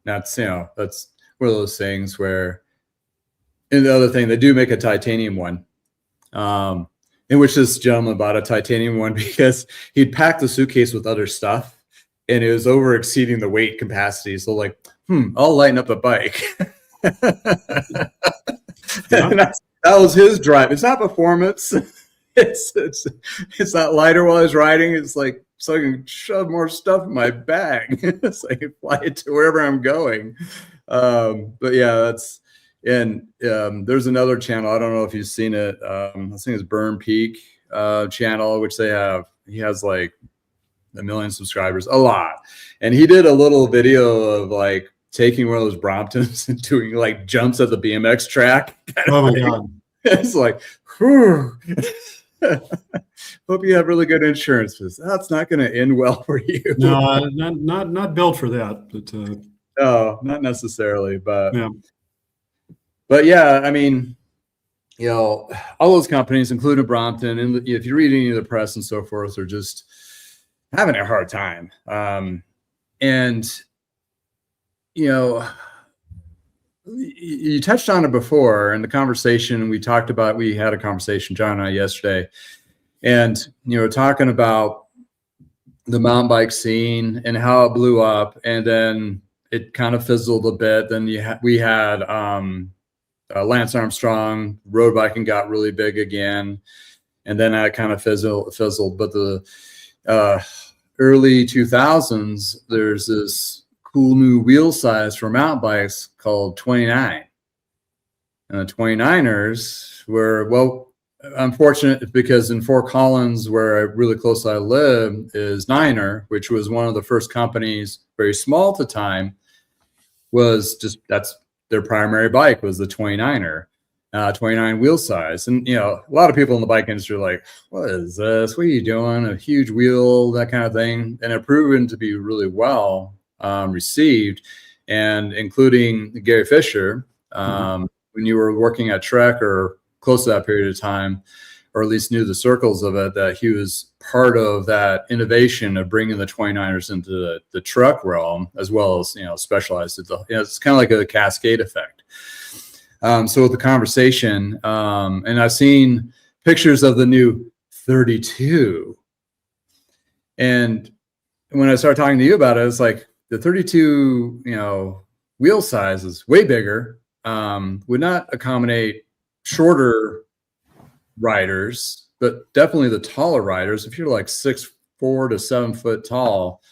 That's that's one of those things where, and the other thing, they do make a titanium one, in which this gentleman bought a titanium one because he'd packed the suitcase with other stuff and it was over exceeding the weight capacity. So like, I'll lighten up the bike. That was his drive. It's not performance. It's not lighter while I was riding. It's like, so I can shove more stuff in my bag. So I can fly it to wherever I'm going. But yeah, and there's another channel. I don't know if you've seen it. I think it's Burn Peak channel, which he has like 1 million subscribers, a lot. And he did a little video of like taking one of those Bromptons and doing like jumps at the BMX track. Oh my God. It's like, whew. Hope you have really good insurance, because that's not going to end well for you. No, not built for that. But no, not necessarily. But yeah. But yeah, I mean, all those companies, including Brompton, and if you read any of the press and so forth, are just having a hard time. And you touched on it before in the conversation we talked about. We had a conversation, John and I, yesterday, and talking about the mountain bike scene and how it blew up, and then it kind of fizzled a bit. Then we had Lance Armstrong, road biking got really big again, and then that kind of fizzled. But the early 2000s, there's this cool new wheel size for mountain bikes called 29. And the 29ers were, well, unfortunate because in Fort Collins, where really close I live, is Niner, which was one of the first companies, very small at the time, that's their primary bike was the 29er, 29 wheel size. And, a lot of people in the bike industry are like, what is this? What are you doing? A huge wheel, that kind of thing. And it proven to be really well received, and including Gary Fisher, when you were working at Trek or close to that period of time, or at least knew the circles of it, that he was part of that innovation of bringing the 29ers into the truck realm, as well as, specialized. It's kind of like a cascade effect. So with the conversation, and I've seen pictures of the new 32. And when I started talking to you about it, it's like the 32, wheel size is way bigger, would not accommodate shorter riders, but definitely the taller riders. If you're like 6'4" to 7 foot tall,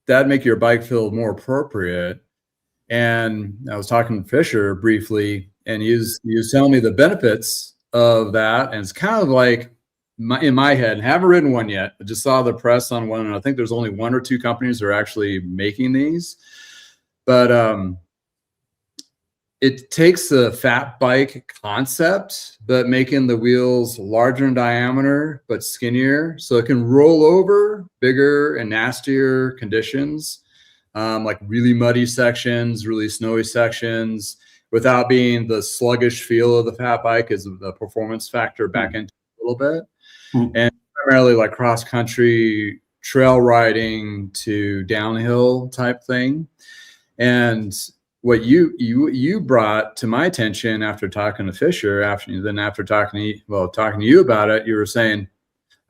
that'd make your bike feel more appropriate. And I was talking to Fisher briefly, and he was telling me the benefits of that. And it's kind of like in my head, haven't ridden one yet. I just saw the press on one, and I think there's only 1 or 2 companies that are actually making these. But it takes the fat bike concept, but making the wheels larger in diameter, but skinnier. So it can roll over bigger and nastier conditions, like really muddy sections, really snowy sections, without being the sluggish feel of the fat bike as the performance factor back into a little bit. And primarily like cross country trail riding to downhill type thing. And what you brought to my attention after talking to Fisher, after talking to you about it, you were saying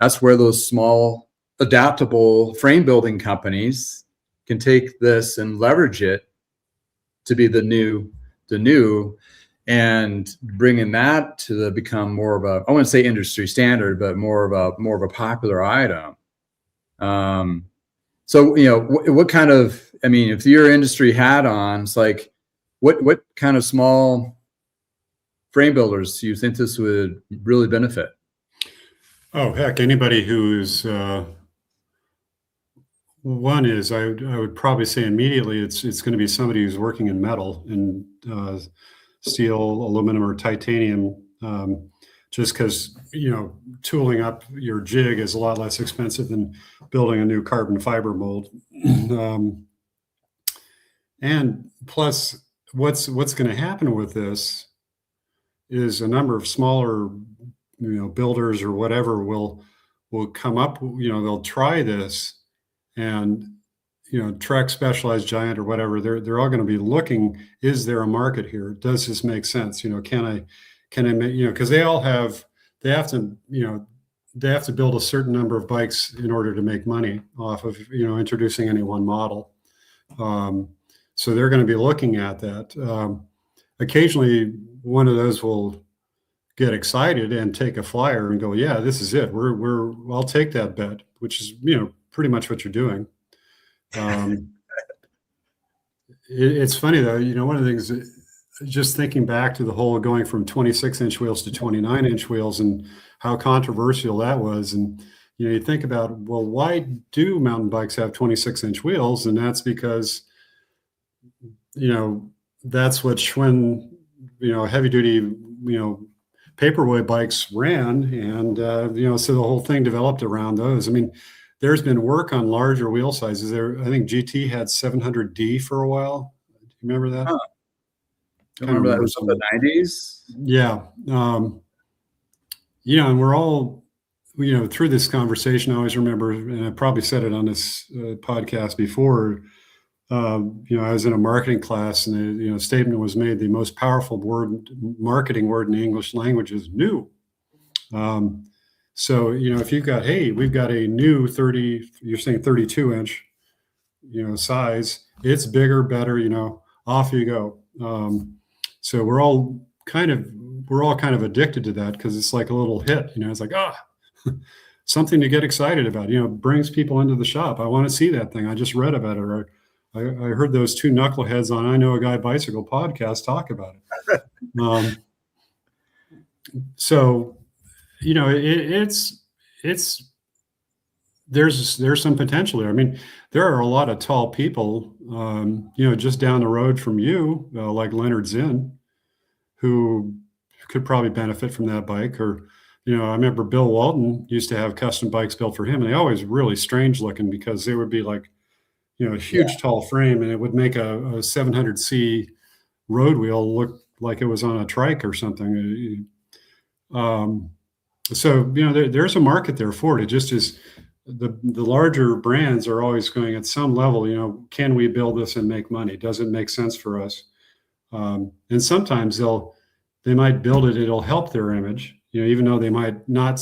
that's where those small adaptable frame building companies can take this and leverage it to be the new. and bringing that to become more of a, I wouldn't say industry standard, but more of a popular item. So, what kind of, I mean, if your industry hat on, it's like, what kind of small frame builders do you think this would really benefit? Oh, heck, anybody who's, one is, I would probably say immediately it's going to be somebody who's working in metal, in steel, aluminum, or titanium, just because, tooling up your jig is a lot less expensive than building a new carbon fiber mold. And plus, what's going to happen with this is a number of smaller, builders or whatever will come up, they'll try this, and Trek, Specialized, Giant, or whatever, they're all going to be looking, is there a market here? Does this make sense? Can I make, because they have to build a certain number of bikes in order to make money off of, introducing any one model. So they're going to be looking at that. Occasionally one of those will get excited and take a flyer and go, yeah, this is it. I'll take that bet, which is, pretty much what you're doing. It's funny though, one of the things, just thinking back to the whole going from 26-inch wheels to 29-inch wheels and how controversial that was. And, you think about, well, why do mountain bikes have 26-inch wheels? And that's because, that's what Schwinn, heavy duty, paperweight bikes ran. And, so the whole thing developed around those. I mean, there's been work on larger wheel sizes. I think GT had 700D for a while. Do you remember that? Huh. I remember that was in the 90s. Yeah. And we're all, through this conversation, I always remember, and I probably said it on this podcast before, I was in a marketing class, and a statement was made: the most powerful marketing word in the English language is new. So, if you've got, hey, we've got a new 32-inch, size, it's bigger, better, off you go. So we're all kind of addicted to that, because it's like a little hit, it's like, something to get excited about, brings people into the shop. I want to see that thing. I just read about it. Or I heard those two knuckleheads on I Know a Guy Bicycle podcast talk about it. So, it's there's some potential there. I mean, there are a lot of tall people, just down the road from you, like Leonard Zinn, who could probably benefit from that bike. Or, I remember Bill Walton used to have custom bikes built for him, and they always really strange looking, because they would be like, a huge tall frame, and it would make a 700C road wheel look like it was on a trike or something. So, there's a market there for it. It just is, the larger brands are always going at some level, can we build this and make money? Does it make sense for us? And sometimes they might build it, it'll help their image, even though they might not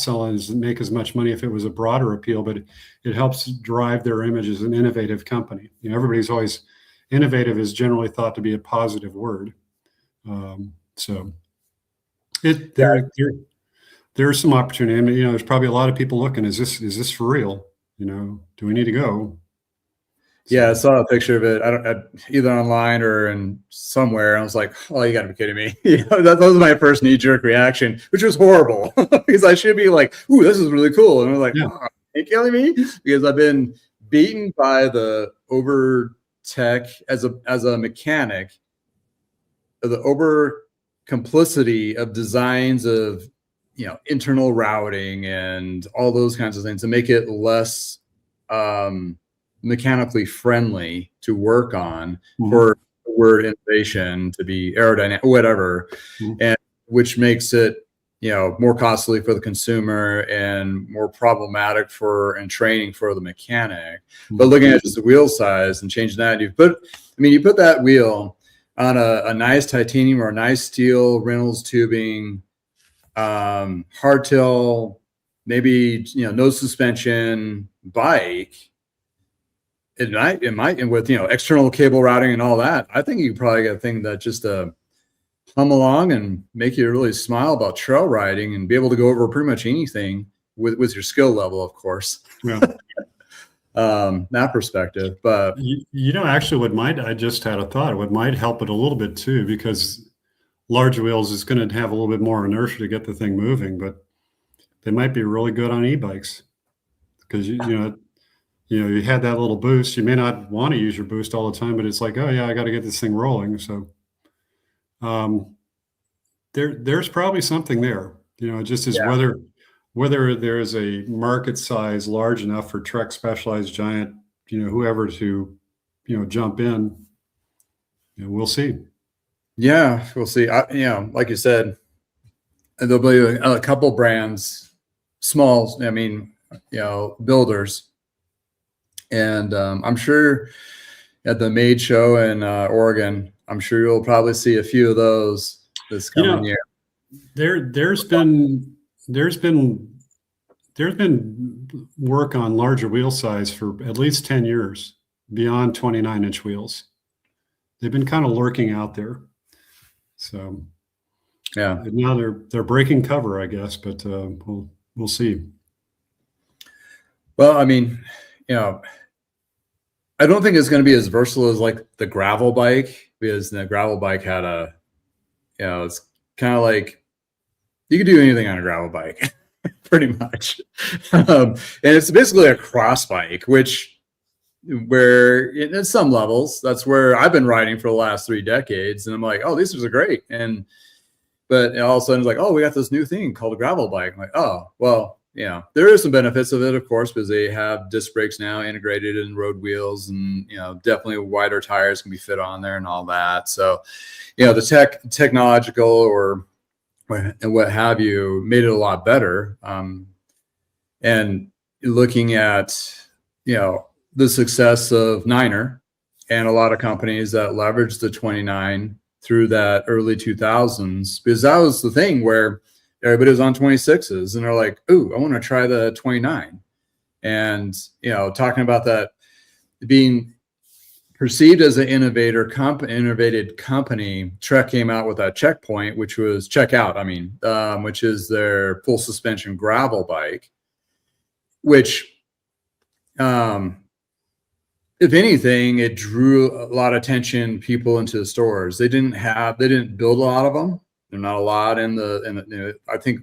make as much money if it was a broader appeal, but it helps drive their image as an innovative company. Everybody's always, innovative is generally thought to be a positive word. So there's some opportunity. I mean, there's probably a lot of people looking, is this for real? Do we need to go? So. Yeah, I saw a picture of it. Either online or in somewhere. I was like, "Oh, you got to be kidding me!" That was my first knee-jerk reaction, which was horrible, because I should be like, "Ooh, this is really cool," and I was like, "Oh, are you killing me?" Because I've been beaten by the over tech as a mechanic, the over complicity of designs of internal routing and all those kinds of things to make it less mechanically friendly to work on, for the word innovation to be aerodynamic, whatever, and which makes it more costly for the consumer and more problematic and training for the mechanic. But looking at just the wheel size and changing that, you put that wheel on a nice titanium or a nice steel Reynolds tubing, hardtail, maybe no suspension bike. It might, and with external cable routing and all that, I think you probably get a thing that just hum along and make you really smile about trail riding and be able to go over pretty much anything with your skill level, of course. Yeah. That perspective. But Actually I just had a thought, what might help it a little bit too, because large wheels is going to have a little bit more inertia to get the thing moving, but they might be really good on e-bikes because you had that little boost. You may not want to use your boost all the time, but it's like, oh yeah, I got to get this thing rolling. So there's probably something there. It just is whether there's a market size large enough for Trek Specialized Giant, whoever to, jump in. We'll see. Yeah, we'll see. Like you said, there'll be a couple brands, small, builders. And I'm sure at the Made Show in Oregon, I'm sure you'll probably see a few of those this coming year. There's been work on larger wheel size for at least 10 years beyond 29-inch wheels. They've been kind of lurking out there. So yeah, now they're breaking cover, I guess, but we'll see. Well, I don't think it's going to be as versatile as like the gravel bike, because the gravel bike had it's kind of like you could do anything on a gravel bike pretty much. And it's basically a cross bike, where in some levels, that's where I've been riding for the last 3 decades. And I'm like, oh, these are great. But all of a sudden it's like, oh, we got this new thing called a gravel bike. I'm like, oh, well, there is some benefits of it, of course, because they have disc brakes now integrated in road wheels, and definitely wider tires can be fit on there and all that. So, the technological and what have you made it a lot better. And looking at the success of Niner and a lot of companies that leveraged the 29 through that early 2000s, because that was the thing where everybody was on 26s and they're like, ooh, I want to try the 29. And, talking about that being perceived as an innovated company, Trek came out with that Checkpoint, which was which is their full suspension gravel bike, which, if anything, it drew a lot of attention, people into the stores. They didn't build a lot of them. They're not a lot in the I think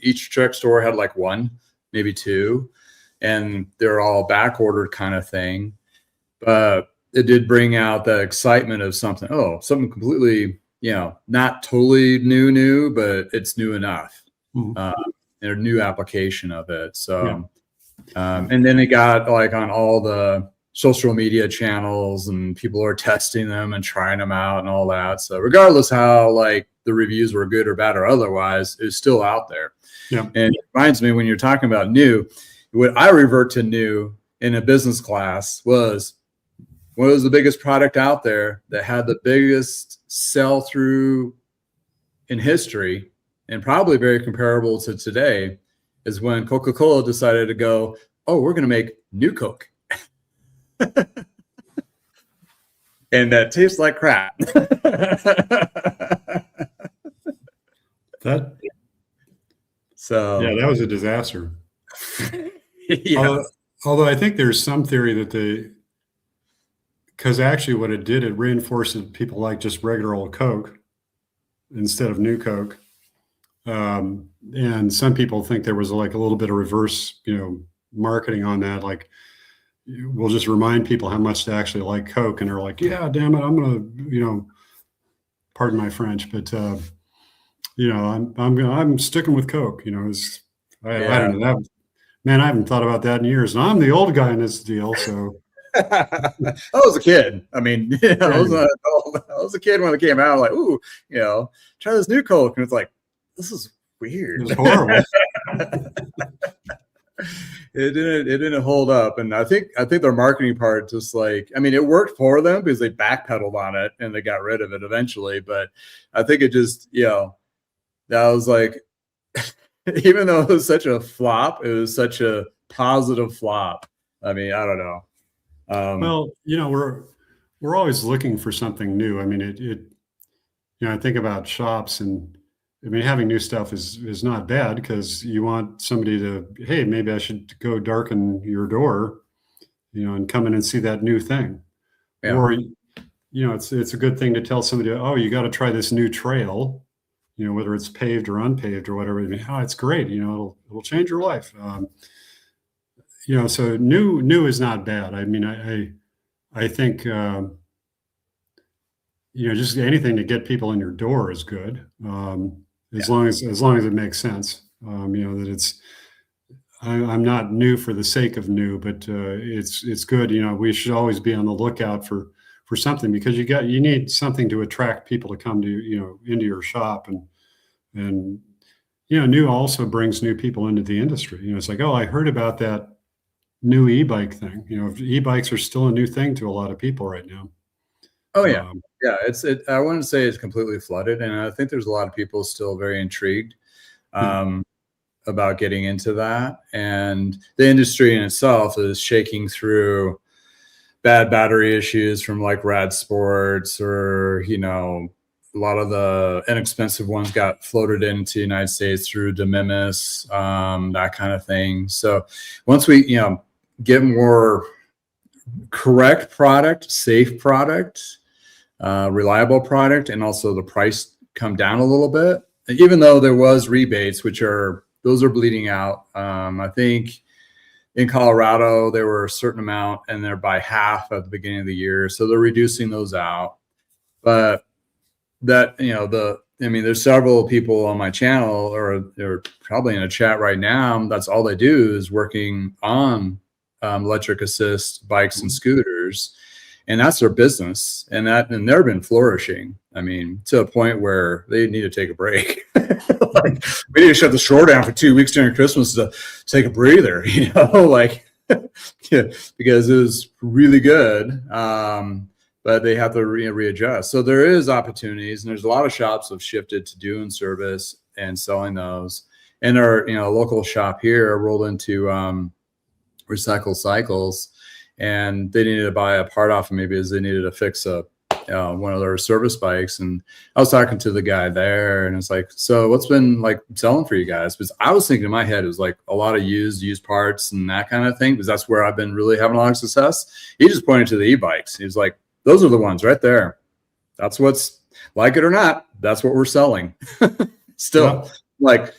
each Trek store had like 1, maybe 2, and they're all back ordered kind of thing. But it did bring out the excitement of something completely, not totally new, but it's new enough. And a new application of it. So, and then it got like on all the social media channels, and people are testing them and trying them out and all that. So regardless how like the reviews were good or bad or otherwise, it's still out there. Yeah. And it reminds me, when you're talking about new, what I revert to new in a business class was, what was the biggest product out there that had the biggest sell through in history, and probably very comparable to today, is when Coca-Cola decided to go, oh, we're going to make new Coke. And that tastes like crap. That was a disaster. Yeah. Although I think there's some theory that because actually what it did, it reinforced that people like just regular old Coke instead of new Coke. And some people think there was like a little bit of reverse, marketing on that. Like, we'll just remind people how much they actually like Coke, and they're like, yeah, damn it, I'm gonna, pardon my French, but I'm sticking with Coke. I don't know that. Man, I haven't thought about that in years, and I'm the old guy in this deal. So I was a kid. I was a kid when it came out. Like, ooh, try this new Coke, and it's like, this is weird. It's horrible. It didn't hold up, and I think their marketing part just it worked for them because they backpedaled on it and they got rid of it eventually. But I think it just that was like, even though it was such a flop, it was such a positive flop. I don't know. Well, we're always looking for something new. I think about shops, and I mean, having new stuff is not bad because you want somebody to, hey, maybe I should go darken your door, and come in and see that new thing. Yeah. Or, it's a good thing to tell somebody, oh, you got to try this new trail, whether it's paved or unpaved or whatever. I mean, oh, it's great. It'll change your life. So new is not bad. I mean, I think, just anything to get people in your door is good. As long as it makes sense. That it's, I'm not new for the sake of new, but it's good. We should always be on the lookout for something, because you need something to attract people to come to, into your shop. And new also brings new people into the industry. It's like, oh, I heard about that new e-bike thing. E-bikes are still a new thing to a lot of people right now. Oh yeah. Yeah. I wouldn't say it's completely flooded. And I think there's a lot of people still very intrigued about getting into that. And the industry in itself is shaking through bad battery issues from like Rad Sports, or, a lot of the inexpensive ones got floated into the United States through de minimis, that kind of thing. So once we, get more correct product, safe product, reliable product, and also the price come down a little bit, even though there was rebates, those are bleeding out. I think in Colorado, there were a certain amount, and they're by half at the beginning of the year. So they're reducing those out. But that, there's several people on my channel, or they're probably in a chat right now. That's all they do is working on electric assist bikes and scooters. And that's their business. And they've been flourishing. I mean, to a point where they need to take a break. Like, we need to shut the store down for 2 weeks during Christmas to take a breather, because it was really good. But they have to readjust. So there is opportunities, and there's a lot of shops have shifted to doing service and selling those. And our, local shop here rolled into Recycle Cycles, and they needed to buy a part off of me because they needed to fix one of their service bikes. And I was talking to the guy there, and it's like, so what's been like selling for you guys? Because I was thinking in my head, it was like a lot of used parts and that kind of thing, because that's where I've been really having a lot of success. He just pointed to the e-bikes. He was like, those are the ones right there. That's what's, like it or not, that's what we're selling. Still, like,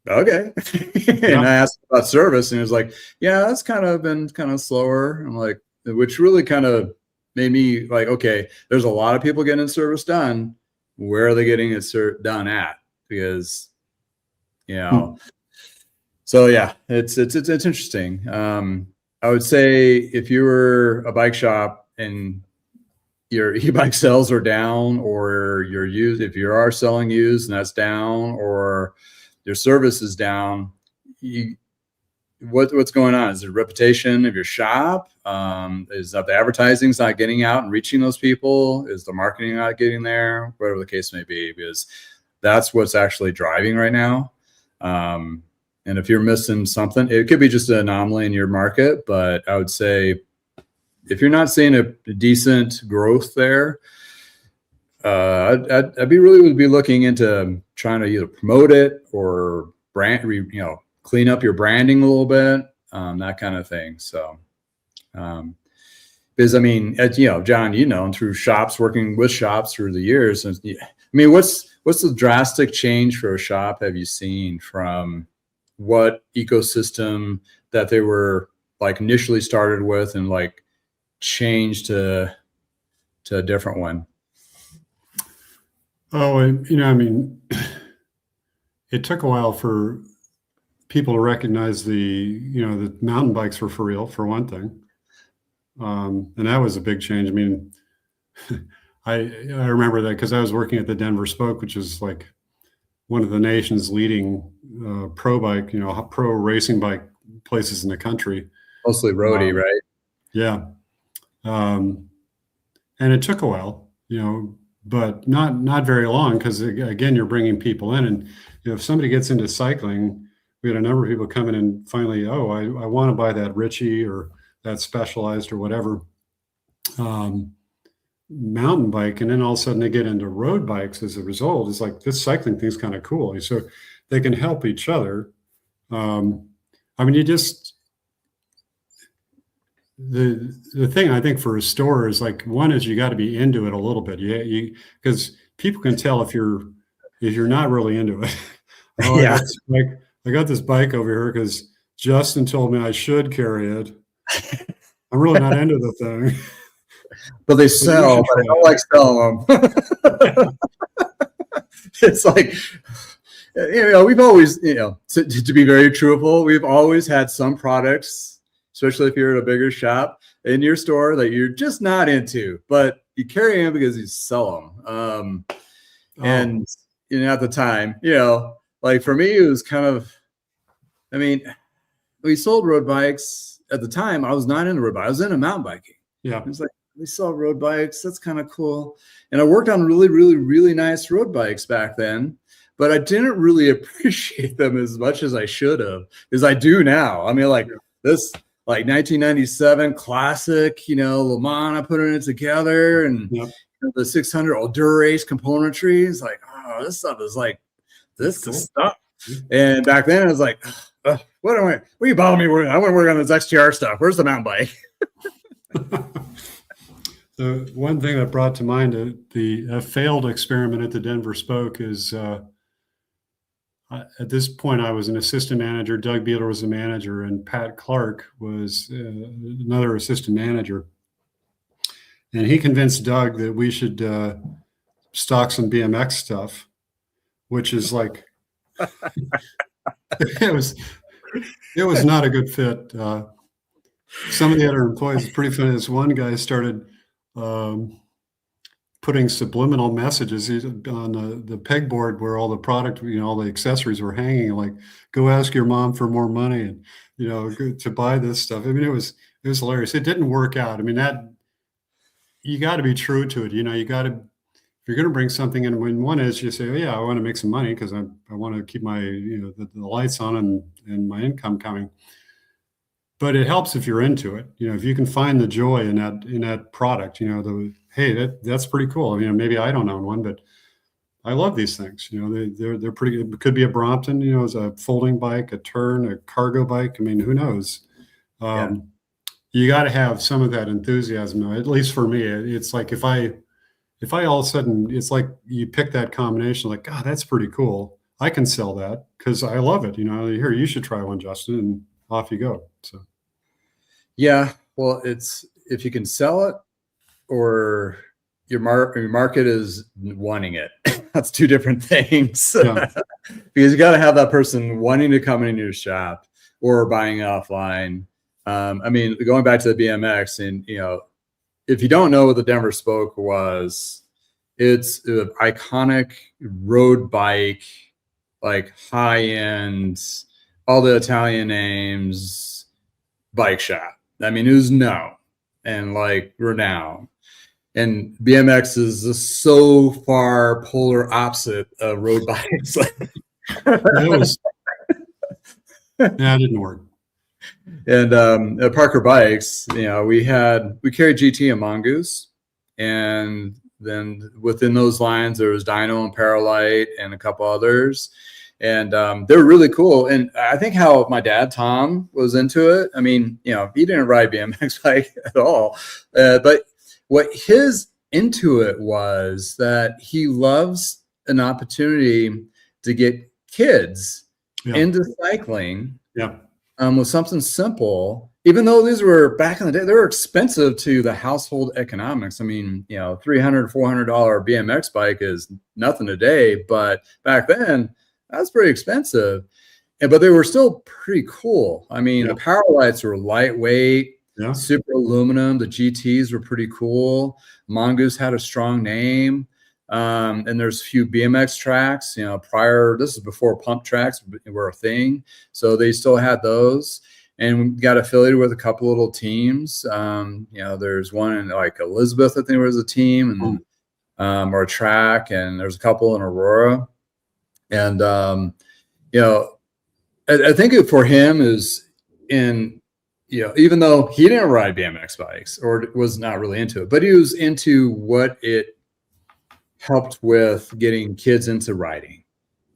okay. And I asked about service, and he was like, yeah, that's kind of been kind of slower. I'm like, which really kind of made me like, okay, there's a lot of people getting service done. Where are they getting it done at? Because, so yeah, it's interesting. I would say if you were a bike shop and your e-bike sales are down, or your used, if you are selling used and that's down, or your service is down, what's going on? Is it reputation of your shop? Is that the advertising's not getting out and reaching those people? Is the marketing not getting there? Whatever the case may be, because that's what's actually driving right now. And if you're missing something, it could be just an anomaly in your market, but I would say if you're not seeing a decent growth there, I'd would be looking into trying to either promote it or clean up your branding a little bit, that kind of thing. So, because I mean, John, and through shops, working with shops through the years, and I mean, what's the drastic change for a shop have you seen from what ecosystem that they were like initially started with and like changed to a different one? Oh, I mean, it took a while for people to recognize the mountain bikes were for real, for one thing. And that was a big change. I mean, I remember that because I was working at the Denver Spoke, which is like one of the nation's leading pro bike, pro racing bike places in the country. Mostly roadie, right? Yeah. And it took a while, but not very long, because again, you're bringing people in, and if somebody gets into cycling, we had a number of people come in and finally, oh, I want to buy that Ritchie or that Specialized or whatever. mountain bike, and then all of a sudden they get into road bikes as a result. It's like, this cycling thing's kind of cool. So they can help each other. I mean, the thing I think for a store is like, one is you got to be into it a little bit. Because people can tell if you're not really into it. Oh, Yeah. I got this bike over here because Justin told me I should carry it. I'm really not into the thing. But they sell, but I don't like selling them. It's like, we've always, to be very truthful, we've always had some products, especially if you're at a bigger shop in your store, that you're just not into, but you carry them because you sell them. And at the time, like for me, it was kind of, I mean, we sold road bikes at the time. I was not into road bikes. I was into mountain biking. Yeah. It was like, we sell road bikes. That's kind of cool. And I worked on really, really, really nice road bikes back then, but I didn't really appreciate them as much as I should have, as I do now. I mean, like this, like 1997 classic, Le Mans, I put it together, and the 600 Dura-Ace componentry is like, oh, this stuff is like, this is stuff. And back then I was like, what are you bothering me? I want to work on this XTR stuff. Where's the mountain bike? The one thing that brought to mind a failed experiment at the Denver Spoke is at this point I was an assistant manager. Doug Beeler was the manager, and Pat Clark was another assistant manager. And he convinced Doug that we should stock some BMX stuff, which is like it was not a good fit. Some of the other employees, it's pretty funny. This one guy started putting subliminal messages on the pegboard where all the product, all the accessories were hanging, like, go ask your mom for more money, and to buy this stuff. I mean, it was hilarious. It didn't work out. I mean, that you got to be true to it. You got to, if you're going to bring something in, when one is you say, oh yeah, I want to make some money because I want to keep my the lights on and my income coming. But it helps if you're into it. If you can find the joy in that product, hey, that's pretty cool. Maybe I don't own one, but I love these things. They're pretty good. It could be a Brompton, as a folding bike, a turn, a cargo bike. I mean, who knows? You got to have some of that enthusiasm. At least for me, it's like if I all of a sudden, it's like you pick that combination, like, God, that's pretty cool. I can sell that because I love it. Here, you should try one, Justin, and off you go. So, yeah, well, it's if you can sell it or your market is wanting it. That's two different things. Yeah. Because you got to have that person wanting to come into your shop or buying offline. I mean, going back to the BMX, and if you don't know what the Denver Spoke was, it's an iconic road bike, like high end, all the Italian names, bike shop. I mean, it was known and like renowned. And BMX is just so far polar opposite of road bikes. It didn't work. And at Parker Bikes, we carried GT and Mongoose, and then within those lines there was Dino and Paralite and a couple others. And they were really cool. And I think how my dad, Tom, was into it. I mean, he didn't ride BMX bike at all. But what his into it was that he loves an opportunity to get kids into cycling with something simple. Even though these were back in the day, they were expensive to the household economics. I mean, $300, $400 BMX bike is nothing today. But back then, that's pretty expensive, but they were still pretty cool. I mean, the power lights were lightweight, super aluminum. The GTs were pretty cool. Mongoose had a strong name. And there's a few BMX tracks, prior, this is before pump tracks were a thing. So they still had those, and we got affiliated with a couple little teams. There's one in like Elizabeth, I think was a team, and or a track, and there's a couple in Aurora. And, I think for him is in even though he didn't ride BMX bikes or was not really into it, but he was into what it helped with getting kids into riding.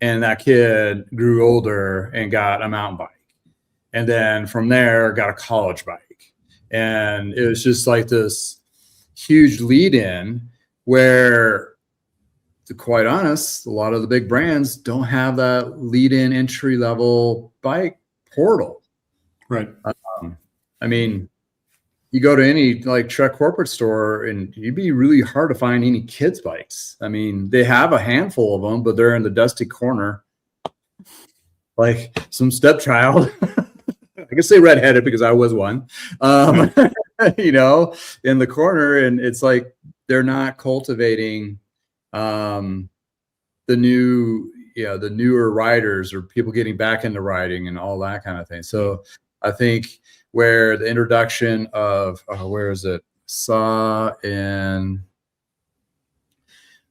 And that kid grew older and got a mountain bike. And then from there got a college bike. And it was just like this huge lead in where, to quite honest, a lot of the big brands don't have that lead in entry level bike portal. Right. I mean, you go to any like Trek corporate store and you'd be really hard to find any kids bikes. I mean, they have a handful of them, but they're in the dusty corner, like some stepchild. I can say redheaded because I was one, in the corner. And it's like, they're not cultivating the newer riders or people getting back into riding and all that kind of thing. So I think where the introduction of where is it? Saw in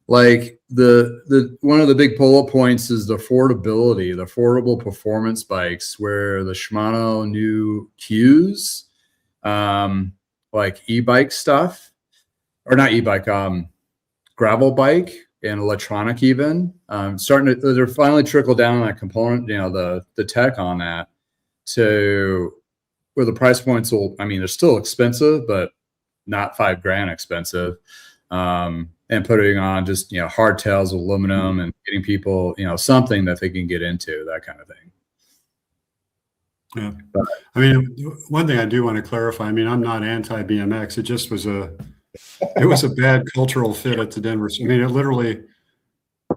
like the one of the big bullet points is the affordability, the affordable performance bikes, where the Shimano new Cues, like e-bike stuff, or not e-bike, gravel bike and electronic even, they're finally trickle down that component, the tech on that to where the price points they're still expensive, but not $5,000 expensive. And putting on just, hardtails, aluminum, and getting people, something that they can get into, that kind of thing. Yeah. But, I mean, one thing I do want to clarify, I mean, I'm not anti BMX. It just was a bad cultural fit at the Denver. I mean,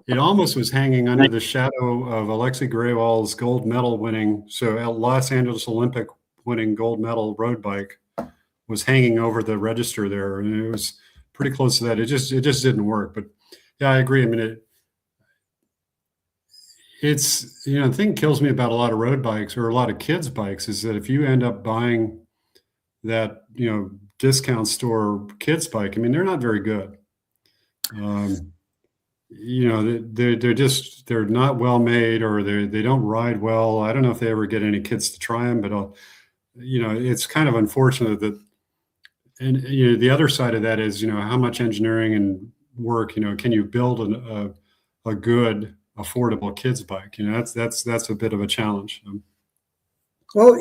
it almost was hanging under the shadow of Alexei Grewal's gold medal winning. So Los Angeles Olympic winning gold medal road bike was hanging over the register there. And it was pretty close to that. It just didn't work. But yeah, I agree. I mean, it's, the thing that kills me about a lot of road bikes or a lot of kids bikes is that if you end up buying that, discount store kids bike, I mean, they're not very good. They're not well made, or they don't ride well. I don't know if they ever get any kids to try them, but it's kind of unfortunate that, and the other side of that is, how much engineering and work, can you build a good, affordable kids bike? That's a bit of a challenge. Well,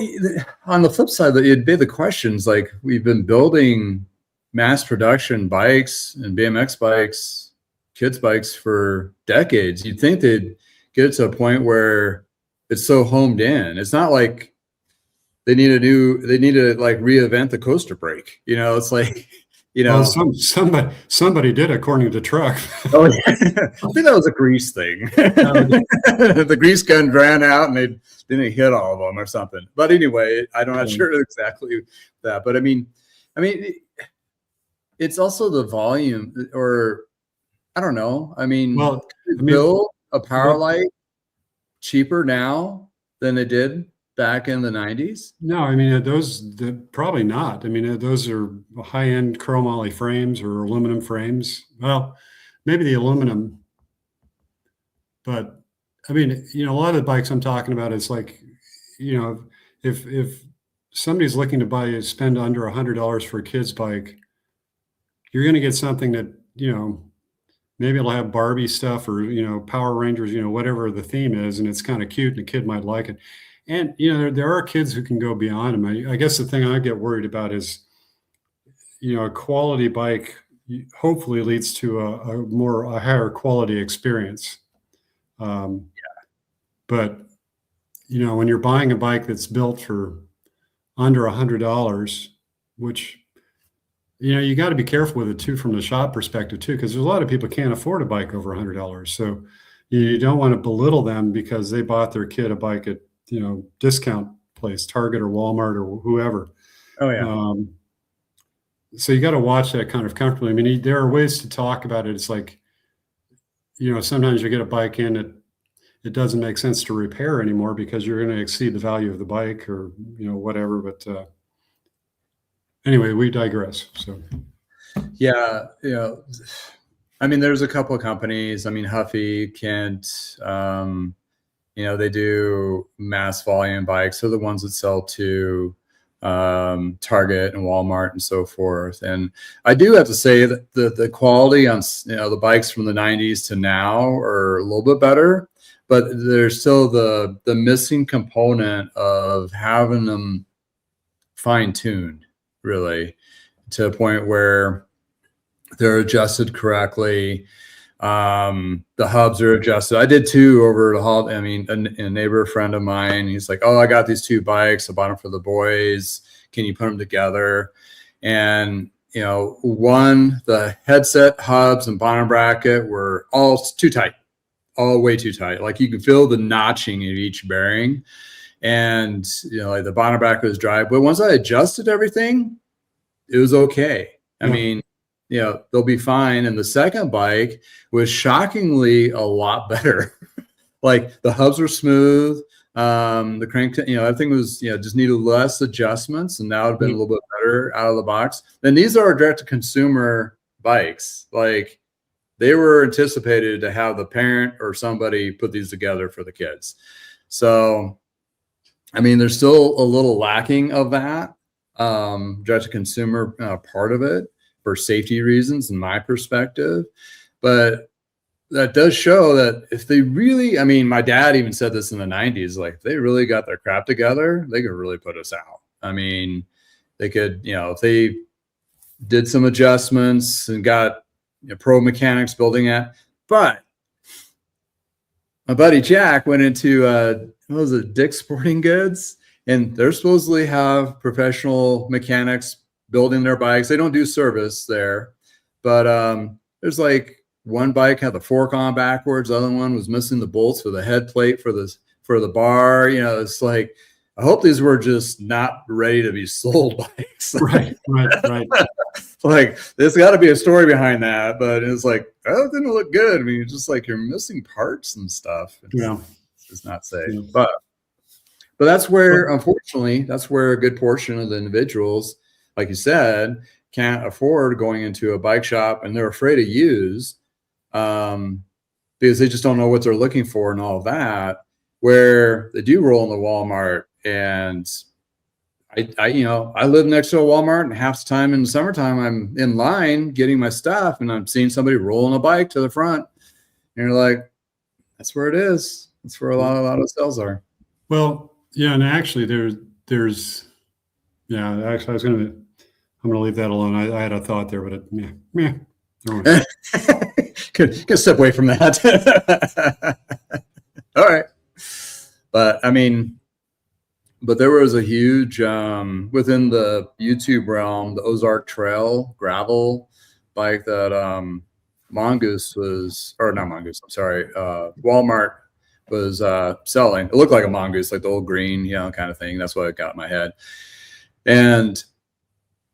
on the flip side, it'd be the questions like, we've been building mass production bikes and BMX bikes, kids bikes for decades. You'd think they'd get it to a point where it's so homed in. It's not like they need to like reinvent the coaster brake. It's like, well, somebody did, according to the truck. Oh, yeah. I think that was a grease thing. The grease gun ran out and they didn't hit all of them or something. But anyway, I'm not sure exactly that. But I mean, it's also the volume, or I don't know. I mean, build a power light cheaper now than they did back in the 90s? No, I mean, probably not. I mean, those are high-end chromoly frames or aluminum frames. Well, maybe the aluminum, but I mean, a lot of the bikes I'm talking about is like, if somebody's looking to spend under $100 for a kid's bike, you're going to get something that, maybe it'll have Barbie stuff or, Power Rangers, whatever the theme is, and it's kind of cute and a kid might like it. And, there are kids who can go beyond them. I guess the thing I get worried about is, a quality bike hopefully leads to a higher quality experience. But, when you're buying a bike that's built for under $100, which, you got to be careful with it too, from the shop perspective too, because there's a lot of people can't afford a bike over $100. So you don't want to belittle them because they bought their kid a bike at, discount place, Target or Walmart or whoever. Oh yeah. So you got to watch that kind of comfortably. I mean, there are ways to talk about it. It's like, sometimes you get a bike in it doesn't make sense to repair anymore because you're going to exceed the value of the bike or, whatever. But anyway, we digress. So. Yeah. I mean, there's a couple of companies, Huffy, Kent, they do mass volume bikes. They're the ones that sell to Target and Walmart and so forth. And I do have to say that the quality on the bikes from the 90s to now are a little bit better, but there's still the missing component of having them fine-tuned, really, to a point where they're adjusted correctly. The hubs are adjusted. I did two over the hall. I mean, a neighbor friend of mine, he's like, oh, I got these two bikes. I bought them for the boys. Can you put them together? And, the headset, hubs, and bottom bracket were all too tight, all way too tight. Like you can feel the notching of each bearing. And, like the bottom bracket was dry. But once I adjusted everything, it was okay. I mean, they'll be fine. And the second bike was shockingly a lot better. Like the hubs were smooth. The crank, everything was, just needed less adjustments, and now it'd been a little bit better out of the box. And these are direct to consumer bikes. Like they were anticipated to have the parent or somebody put these together for the kids. So, I mean, there's still a little lacking of that direct to consumer part of it, for safety reasons, in my perspective. But that does show that if they really, I mean, my dad even said this in the 90s, like if they really got their crap together, they could really put us out. I mean, they could, if they did some adjustments and got pro mechanics building it. But my buddy Jack went into, what was it, Dick's Sporting Goods, and they're supposedly have professional mechanics building their bikes. They don't do service there, but there's like one bike had the fork on backwards. The other one was missing the bolts for the head plate for the bar. It's like, I hope these were just not ready to be sold bikes. Right. Like there's got to be a story behind that, but it's like, oh, it didn't look good. I mean, it's just like you're missing parts and stuff. It's not safe. Yeah. But that's where, unfortunately, that's where a good portion of the individuals, like you said, can't afford going into a bike shop, and they're afraid to use because they just don't know what they're looking for and all of that, where they do roll in the Walmart. And I live next to a Walmart, and half the time in the summertime, I'm in line getting my stuff, and I'm seeing somebody rolling a bike to the front. And you're like, that's where it is. That's where a lot of sales are. Well, yeah. And actually there's actually I'm going to leave that alone. I had a thought there, but Could step away from that. All right. But I mean, there was a huge, within the YouTube realm, the Ozark Trail gravel bike that Mongoose was, or not Mongoose, I'm sorry, Walmart was selling. It looked like a Mongoose, like the old green, kind of thing. That's what it got in my head. And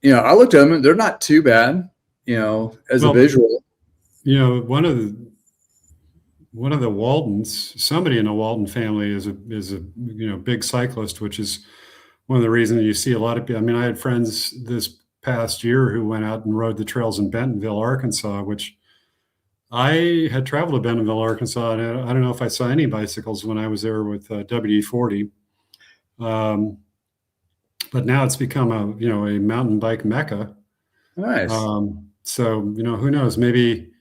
I looked at them, and they're not too bad, as a visual. One of the Waltons, somebody in the Walton family is a big cyclist, which is one of the reasons you see a lot of people. I mean, I had friends this past year who went out and rode the trails in Bentonville, Arkansas, which I had traveled to Bentonville, Arkansas, and I don't know if I saw any bicycles when I was there with WD-40. But now it's become a mountain bike mecca. Nice. So who knows? Maybe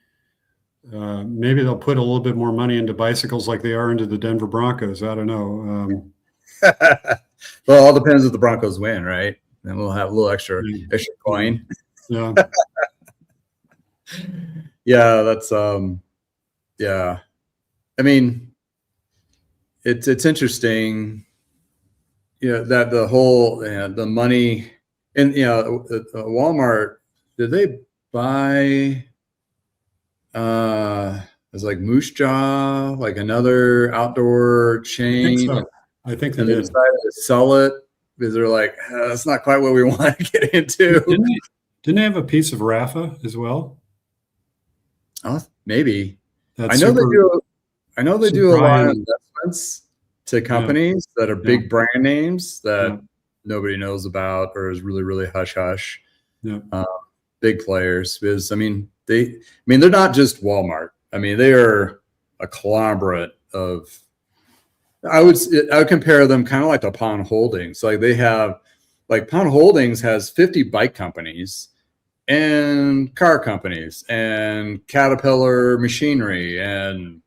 they'll put a little bit more money into bicycles like they are into the Denver Broncos. I don't know. Well, it all depends if the Broncos win, right? Then we'll have a little extra coin. Yeah. Yeah, that's yeah. I mean, it's interesting. That the whole the money, and Walmart, did they buy it's like Moose Jaw, like another outdoor chain? I think they decided to sell it because they're like, that's not quite what we want to get into. Didn't they have a piece of Rafa as well? Oh, maybe. I know they do a lot of investments to companies that are big brand names that nobody knows about or is really, really hush hush. Yeah. Big players, because they're not just Walmart. I mean, they are a conglomerate of. I would compare them kind of like the Pond Holdings. Like they have like Pound Holdings has 50 bike companies and car companies and Caterpillar machinery, and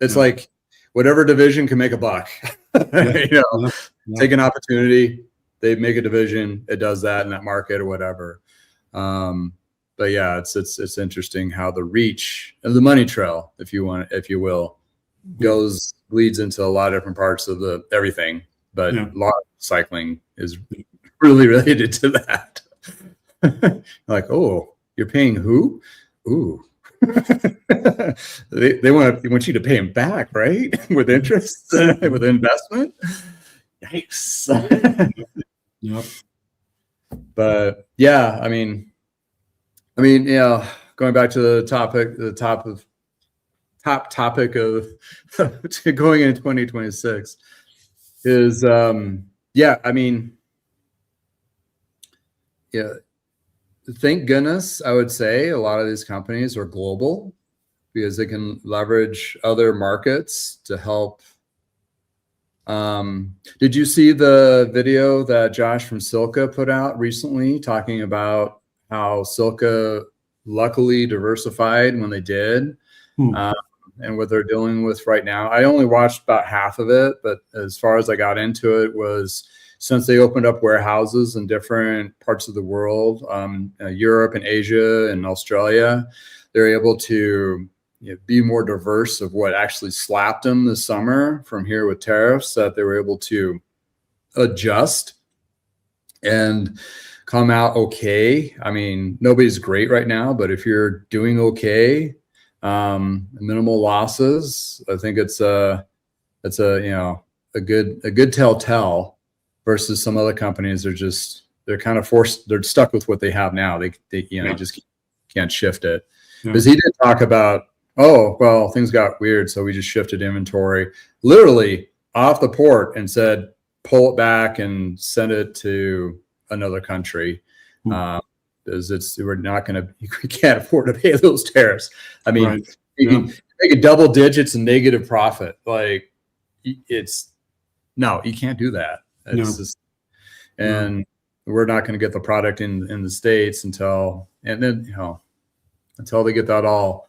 it's like whatever division can make a buck. Take an opportunity, they make a division, it does that in that market or whatever. But yeah, it's interesting how the reach of the money trail, if you will, leads into a lot of different parts of everything. But a lot of cycling is really related to that. Like, oh, you're paying who? Ooh. they want you to pay them back, right? With interest, with investment. Yikes. Yep. But yeah, I mean, going back to the top topic of going into 2026 is, thank goodness, I would say a lot of these companies are global because they can leverage other markets to help. Did you see the video that Josh from Silka put out recently talking about how Silka luckily diversified when they did, and what they're dealing with right now? I only watched about half of it, but as far as I got into it was, since they opened up warehouses in different parts of the world, Europe and Asia and Australia, they're able to be more diverse of what actually slapped them this summer from here with tariffs, that they were able to adjust and come out okay. I mean, nobody's great right now, but if you're doing okay, minimal losses, I think it's a good telltale versus some other companies. They're kind of forced, they're stuck with what they have now. They just can't shift it. Because he did talk about, oh, well, things got weird, so we just shifted inventory literally off the port and said, pull it back and send it to another country. Because we can't afford to pay those tariffs. I mean, you can make a double digits and negative profit. Like, you can't do that. And we're not going to get the product in the States until they get that all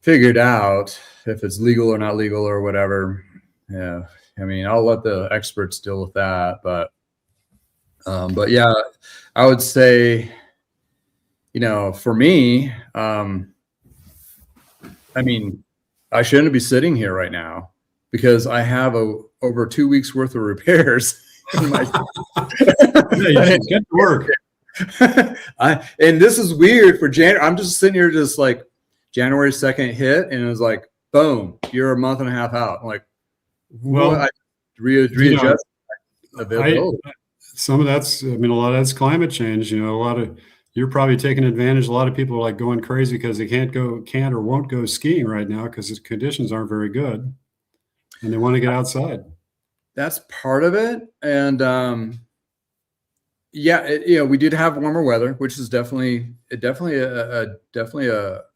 figured out, if it's legal or not legal or whatever. Yeah, I mean, I'll let the experts deal with that, but yeah, I would say, for me, I mean, I shouldn't be sitting here right now because I have over 2 weeks worth of repairs. You should get to work. And this is weird for January. I'm just sitting here just like, January 2nd hit, and it was like, boom, you're a month and a half out. I'm like, I readjust availability. Some of that's, a lot of that's climate change. You're probably taking advantage. A lot of people are like going crazy because they can't or won't go skiing right now because the conditions aren't very good, and they want to get outside. That's part of it, and we did have warmer weather, which is definitely a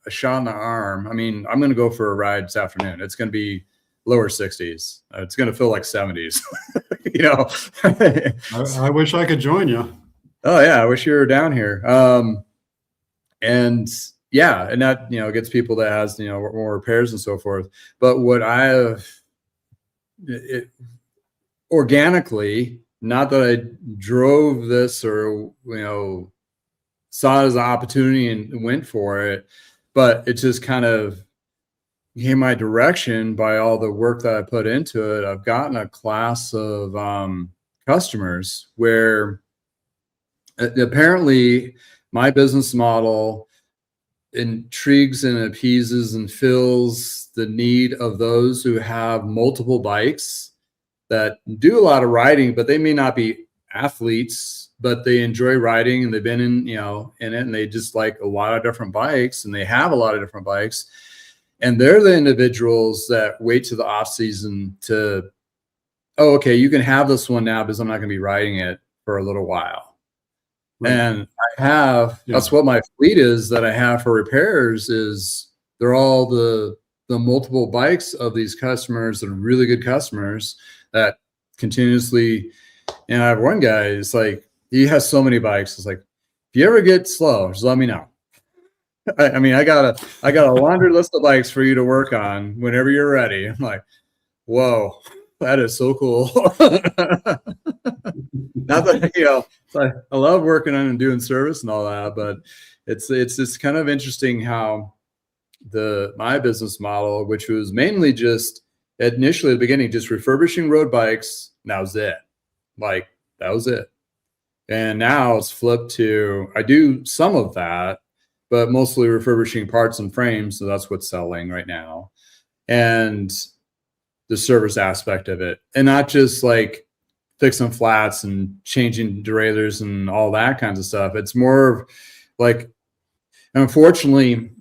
shot in the arm. I mean, I'm going to go for a ride this afternoon. It's going to be lower 60s. It's going to feel like 70s. I wish I could join you. Oh yeah, I wish you were down here. And that gets people that has more repairs and so forth. But what organically. Not that I drove this or, saw it as an opportunity and went for it, but it just kind of came my direction by all the work that I put into it. I've gotten a class of customers where apparently my business model intrigues and appeases and fills the need of those who have multiple bikes that do a lot of riding, but they may not be athletes, but they enjoy riding and they've been in it, and they just like a lot of different bikes and they have a lot of different bikes. And they're the individuals that wait to the off season to, oh, okay, you can have this one now because I'm not going to be riding it for a little while. Right. And that's what my fleet is that I have for repairs is they're all the multiple bikes of these customers that are really good customers that continuously And I have one guy, it's like, he has so many bikes. It's like, if you ever get slow, just let me know. I mean, I got a laundry list of bikes for you to work on whenever you're ready. I'm like, whoa, that is so cool. Not that, I love working on and doing service and all that, but it's just kind of interesting how my business model, which was mainly just initially at the beginning, just refurbishing road bikes, and that was it. Like, that was it. And now it's flipped to, I do some of that, but mostly refurbishing parts and frames. So that's what's selling right now. And the service aspect of it, and not just like fixing flats and changing derailleurs and all that kinds of stuff. It's more like, unfortunately,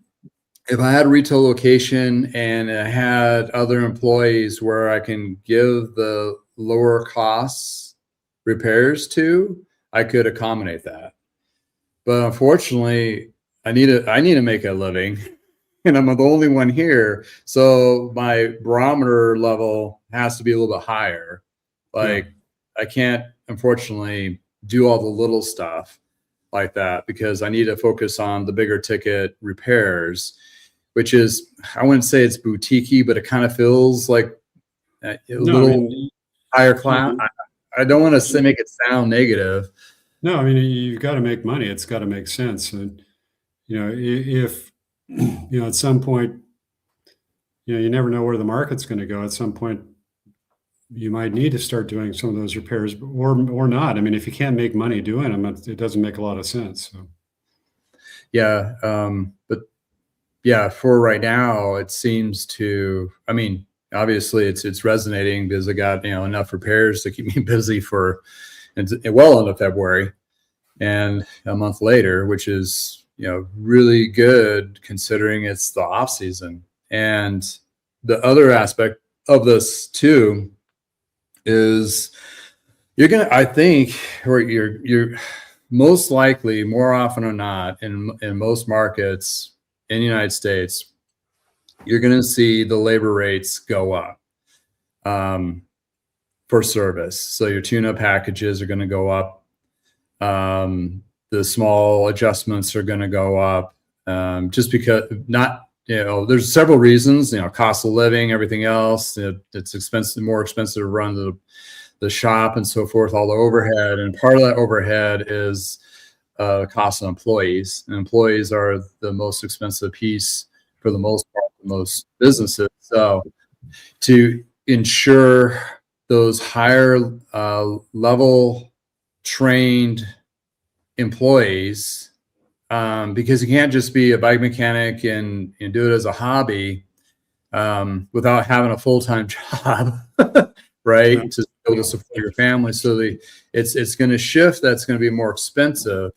if I had a retail location and I had other employees where I can give the lower costs repairs to, I could accommodate that. But unfortunately, I need to make a living, and I'm the only one here. So my barometer level has to be a little bit higher. Like, I can't, unfortunately, do all the little stuff like that, because I need to focus on the bigger ticket repairs, which is, I wouldn't say it's boutiquey, but it kind of feels like a little higher class. I don't want to make it sound negative. No, I mean, you've got to make money. It's got to make sense. And, if, at some point, you never know where the market's going to go. At some point, you might need to start doing some of those repairs, or not. I mean, if you can't make money doing them, it doesn't make a lot of sense. So. Yeah. But yeah, for right now, it seems to, I mean, obviously it's resonating because I got, enough repairs to keep me busy for well into February and a month later, which is, really good considering it's the off season. And the other aspect of this too is I think, or you're most likely, more often than not, in most markets in the United States, you're going to see the labor rates go up for service. So your tune-up packages are going to go up. The small adjustments are going to go up, just because there's several reasons, cost of living, everything else. It's expensive, more expensive to run the shop and so forth, all the overhead. And part of that overhead is the cost of employees. And employees are the most expensive piece for the most part for most businesses. So to ensure those higher level trained employees, because you can't just be a bike mechanic and do it as a hobby without having a full-time job, right? Yeah. To be able to support your family. So it's going to shift. That's going to be more expensive.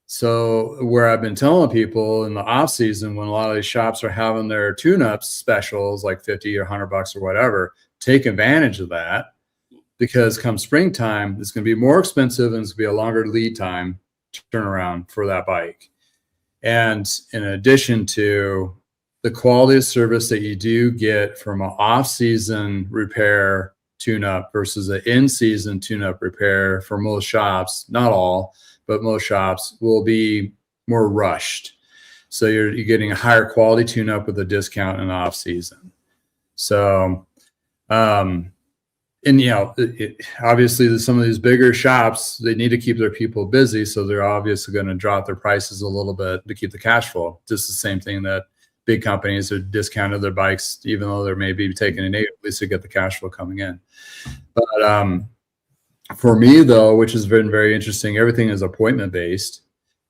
So where I've been telling people in the off season, when a lot of these shops are having their tune-ups specials, like 50 or $100 or whatever, take advantage of that, because come springtime, it's going to be more expensive and it's going to be a longer lead time turnaround for that bike. And in addition to the quality of service that you do get from an off-season repair tune-up versus an in-season tune-up repair, for most shops, not all, but most shops, will be more rushed. So you're getting a higher quality tune-up with a discount in off-season. So, and obviously some of these bigger shops, they need to keep their people busy, so they're obviously going to drop their prices a little bit to keep the cash flow. Just the same thing that big companies are discounting their bikes, even though they're maybe taking a negative, at least to get the cash flow coming in. But for me though, which has been very interesting, everything is appointment based,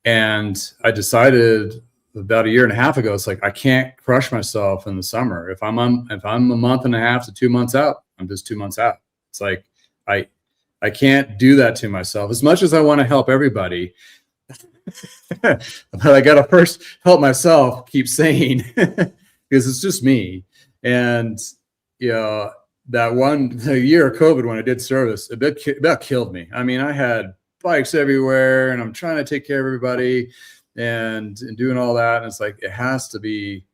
and I decided about a year and a half ago, it's like, I can't crush myself in the summer. If I'm a month and a half to 2 months out, I'm just 2 months out. It's like, I can't do that to myself as much as I want to help everybody. But I got to first help myself keep sane, because it's just me. And, the year of COVID, when I did service, that killed me. I mean, I had bikes everywhere and I'm trying to take care of everybody and doing all that. And it's like, it has to be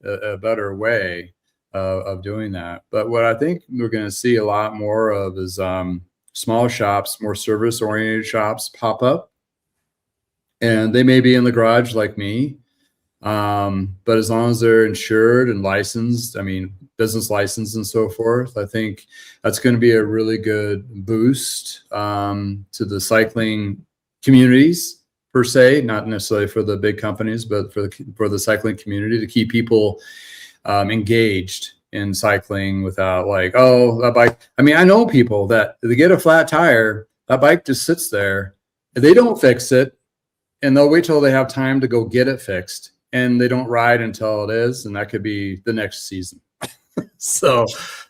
a better way. of doing that. But what I think we're going to see a lot more of is small shops, more service oriented shops pop up, and they may be in the garage like me. But as long as they're insured and licensed, I mean, business license and so forth, I think that's going to be a really good boost to the cycling communities per se, not necessarily for the big companies, but for the cycling community, to keep people engaged in cycling without like, oh, that bike. I mean, I know people that they get a flat tire, that bike just sits there, they don't fix it, and they'll wait till they have time to go get it fixed, and they don't ride until it is, and that could be the next season. So,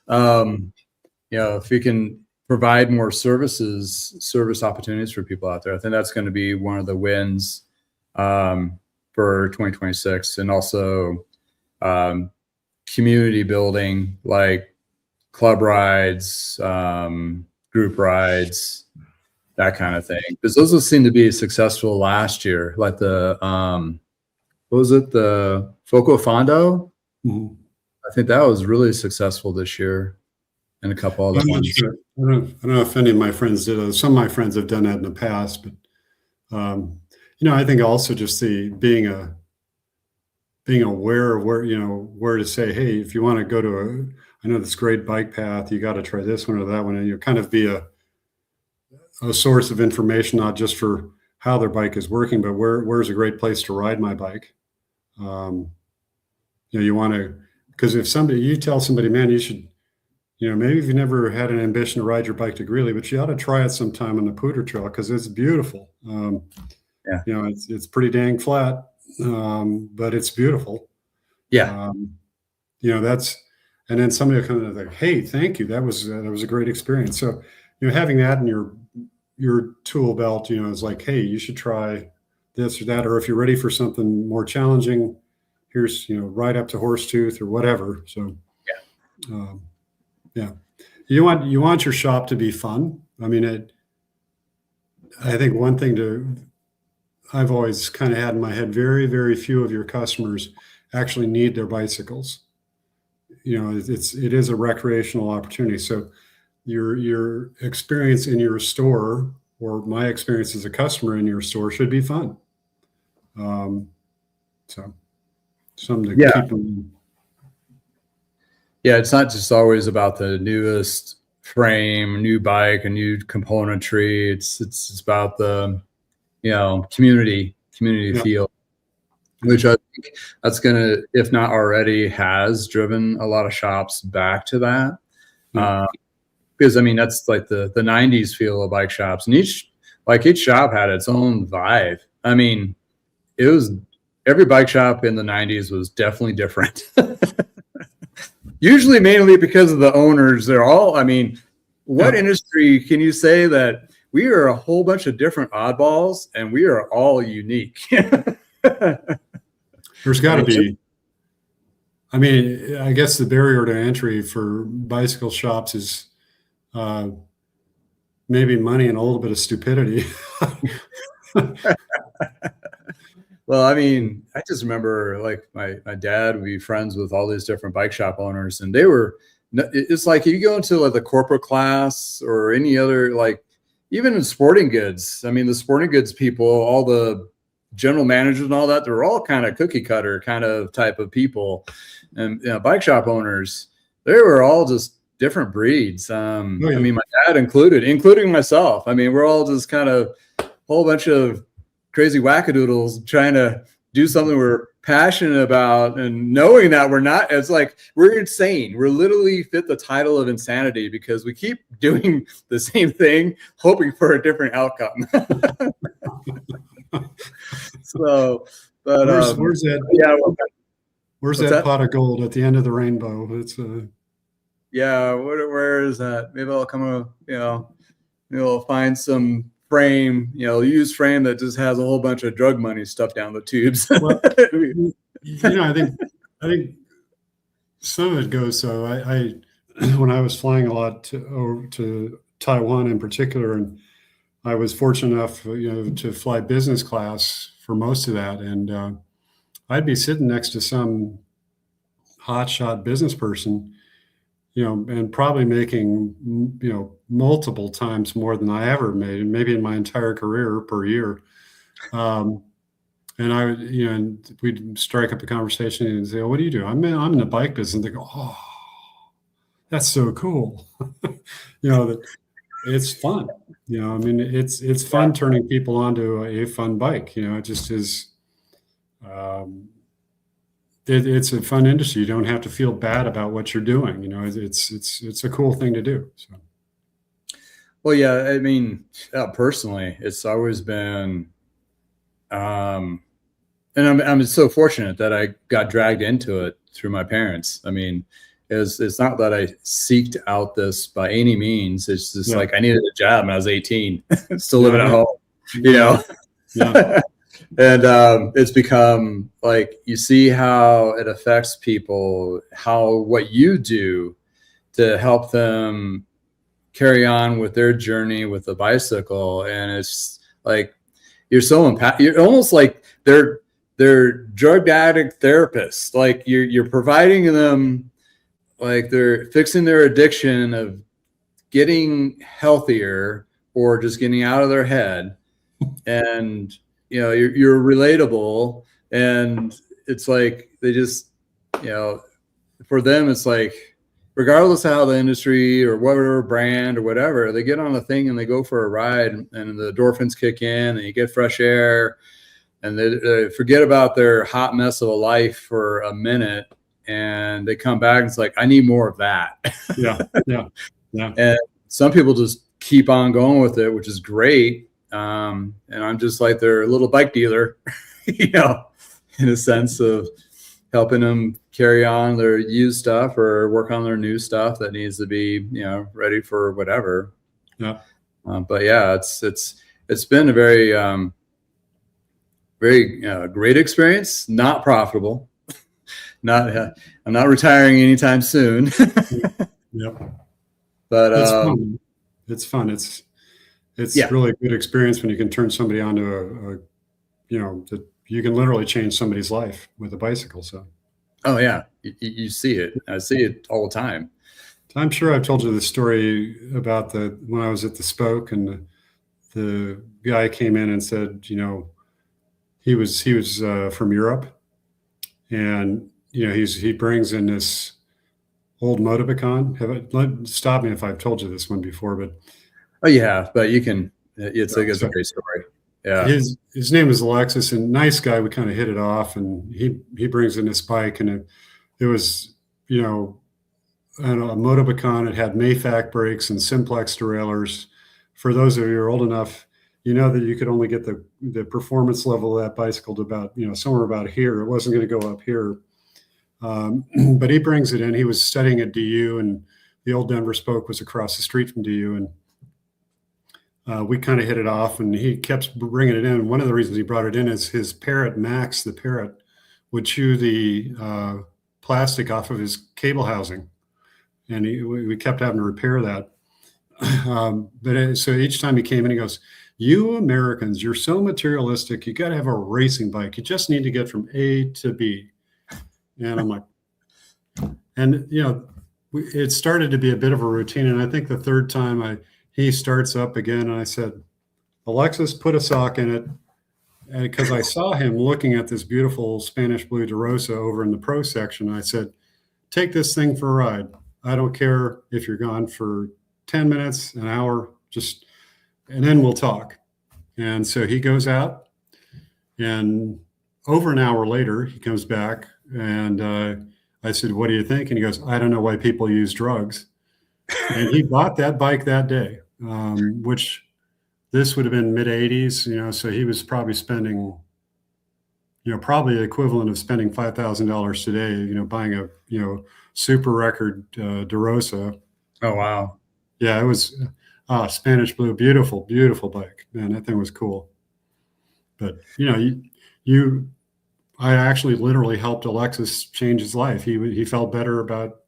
if we can provide more service opportunities for people out there, I think that's going to be one of the wins for 2026. And also community building, like club rides, group rides, that kind of thing. Because those seem to be successful last year, like the what was it, the Foco Fondo? Mm-hmm. I think that was really successful this year, and a couple other ones. Sure. I don't know if any of my friends did. Some of my friends have done that in the past, but I think also just being aware of where to say, hey, if you want to go to I know this great bike path, you got to try this one or that one, and you kind of be a source of information, not just for how their bike is working, but where's a great place to ride my bike. You want to, because if you tell somebody, man, you should, maybe if you never had an ambition to ride your bike to Greeley, but you ought to try it sometime on the Pooter Trail because it's beautiful. It's pretty dang flat, but it's beautiful. Yeah. And then somebody will come in and like, hey, thank you. That was a great experience. So, having that in your tool belt, is like, hey, you should try this or that, or if you're ready for something more challenging, here's, right up to Horsetooth or whatever. So, you want your shop to be fun. I mean, I think one thing I've always kind of had in my head, very, very few of your customers actually need their bicycles. It is a recreational opportunity. So your experience in your store, or my experience as a customer in your store, should be fun. So something to keep in. Yeah, it's not just always about the newest frame, new bike, a new componentry. It's about the community feel, which I think that's gonna, if not already, has driven a lot of shops back to that. Because I mean, that's like the 90s feel of bike shops, and each shop had its own vibe. I mean, every bike shop in the 90s was definitely different. Usually mainly because of the owners. What industry can you say that we are a whole bunch of different oddballs and we are all unique? There's got to be. I mean, I guess the barrier to entry for bicycle shops is maybe money and a little bit of stupidity. Well, I mean, I just remember like my dad would be friends with all these different bike shop owners, and it's like if you go into like the corporate class or any other, like even in sporting goods, I mean, the sporting goods people, all the general managers and all that, they're all kind of cookie cutter kind of type of people. And bike shop owners, they were all just different breeds. I mean, my dad including myself. I mean, we're all just kind of a whole bunch of crazy wackadoodles trying to do something we're passionate about, and knowing that we're not. It's like we're insane. We're literally fit the title of insanity because we keep doing the same thing, hoping for a different outcome. So, but where's that? Yeah, where's that pot of gold at the end of the rainbow? It's where is that? Maybe I'll come find some frame, used frame that just has a whole bunch of drug money stuffed down the tubes. Well, I think some of it goes. So I when I was flying a lot to Taiwan in particular, and I was fortunate enough, to fly business class for most of that, and I'd be sitting next to some hotshot business person, and probably making, multiple times more than I ever made, maybe in my entire career per year. And I would, and we'd strike up a conversation and say, "Oh, what do you do?" I'm in the bike business. And they go, "Oh, that's so cool." That it's fun. I mean, it's fun turning people onto a fun bike. It just is. It's a fun industry. You don't have to feel bad about what you're doing. It's a cool thing to do. So. Well, yeah, I mean, personally, it's always been, and I'm so fortunate that I got dragged into it through my parents. I mean, it's not that I seeked out this by any means. It's just like I needed a job when I was 18, still living at home, Yeah. And it's become like, you see how it affects people, how what you do to help them carry on with their journey with the bicycle. And it's like, you're almost like they're drug addict therapists. Like you're providing them, like they're fixing their addiction of getting healthier or just getting out of their head. And you're relatable, and it's like they just, for them, it's like, regardless of how the industry or whatever brand or whatever, they get on the thing and they go for a ride, and the endorphins kick in, and you get fresh air, and they forget about their hot mess of a life for a minute, and they come back and it's like, I need more of that. Yeah. And some people just keep on going with it, which is great. And I'm just like their little bike dealer, in a sense of helping them carry on their used stuff or work on their new stuff that needs to be, ready for whatever. Yeah. But yeah, it's been a very, very great experience. Not profitable. I'm not retiring anytime soon. Yep. But it's fun. It's really a good experience when you can turn somebody onto you can literally change somebody's life with a bicycle. So. Oh yeah, you see it. I see it all the time. I'm sure I've told you the story about when I was at the Spoke, and the guy came in and said, he was from Europe, and he brings in this old Motobecon. Stop me if I've told you this one before, but. Oh, you have, but you can. It's a great story. Yeah. His name is Alexis, and nice guy. We kind of hit it off, and he brings in this bike, and it was a Motobecon. It had Mayfac brakes and simplex derailleurs. For those of you who are old enough, that you could only get the performance level of that bicycle to about somewhere about here. It wasn't going to go up here, but he brings it in. He was studying at DU, and the old Denver Spoke was across the street from DU, and we kind of hit it off, and he kept bringing it in. One of the reasons he brought it in is his parrot, Max, the parrot, would chew the plastic off of his cable housing. And we kept having to repair that. So each time he came in, he goes, "You Americans, you're so materialistic. You got to have a racing bike. You just need to get from A to B." And I'm like, and it started to be a bit of a routine. And I think the third time he starts up again, and I said, "Alexis, put a sock in it." And because I saw him looking at this beautiful Spanish blue DeRosa over in the pro section, I said, "Take this thing for a ride. I don't care if you're gone for 10 minutes, an hour, and then we'll talk." And so he goes out, and over an hour later, he comes back, and I said, "What do you think?" And he goes, "I don't know why people use drugs." And he bought that bike that day. Which this would have been mid 80s, so he was probably spending, probably the equivalent of spending $5,000 today, buying a, super record DeRosa. Oh, wow. Yeah, it was Spanish blue, beautiful, beautiful bike. Man, that thing was cool. But, I actually literally helped Alexis change his life. He felt better about,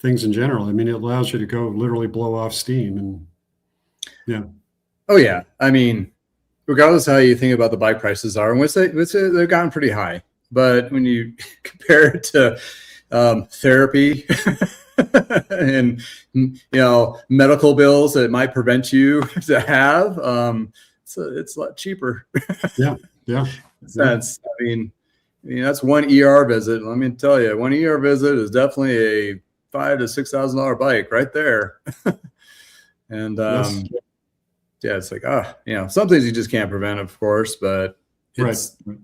things in general. I mean, it allows you to go literally blow off steam, and yeah. Oh yeah. I mean, regardless of how you think about the bike prices are, and they've gotten pretty high, but when you compare it to therapy and medical bills that it might prevent you to have, so it's a lot cheaper. Yeah. Sense. I mean, that's one ER visit. Let me tell you, one ER visit is definitely a $5,000 to $6,000 bike right there. And Yes. yeah, it's like, some things you just can't prevent, of course, but it's, right.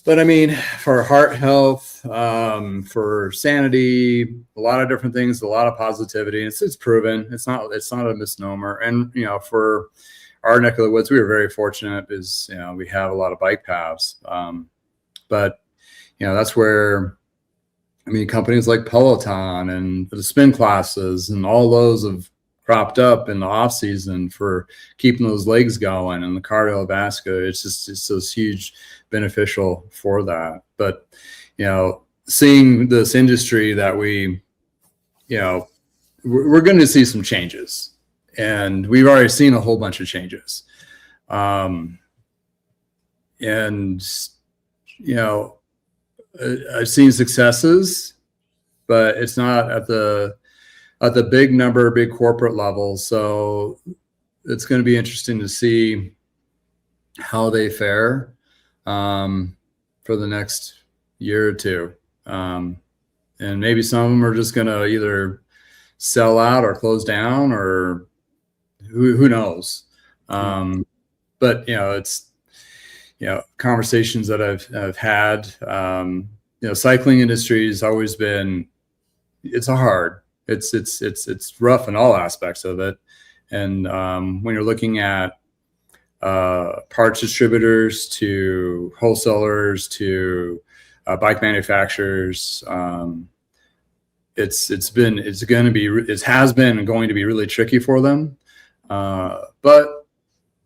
But I mean, for heart health, for sanity, a lot of different things, a lot of positivity. It's proven. It's not a misnomer. And for our neck of the woods, we were very fortunate because we have a lot of bike paths. But that's where, I mean, companies like Peloton and the spin classes and all those have cropped up in the off season for keeping those legs going and the cardiovascular. It's this huge beneficial for that. But seeing this industry that we're going to see some changes, and we've already seen a whole bunch of changes. And I've seen successes, but it's not at the big corporate level. So it's going to be interesting to see how they fare for the next year or two. And maybe some of them are just going to either sell out or close down, or who knows. But it's conversations that I've had. Cycling industry has always been, it's rough in all aspects of it. And when you're looking at parts distributors to wholesalers to bike manufacturers, it has been and going to be really tricky for them. But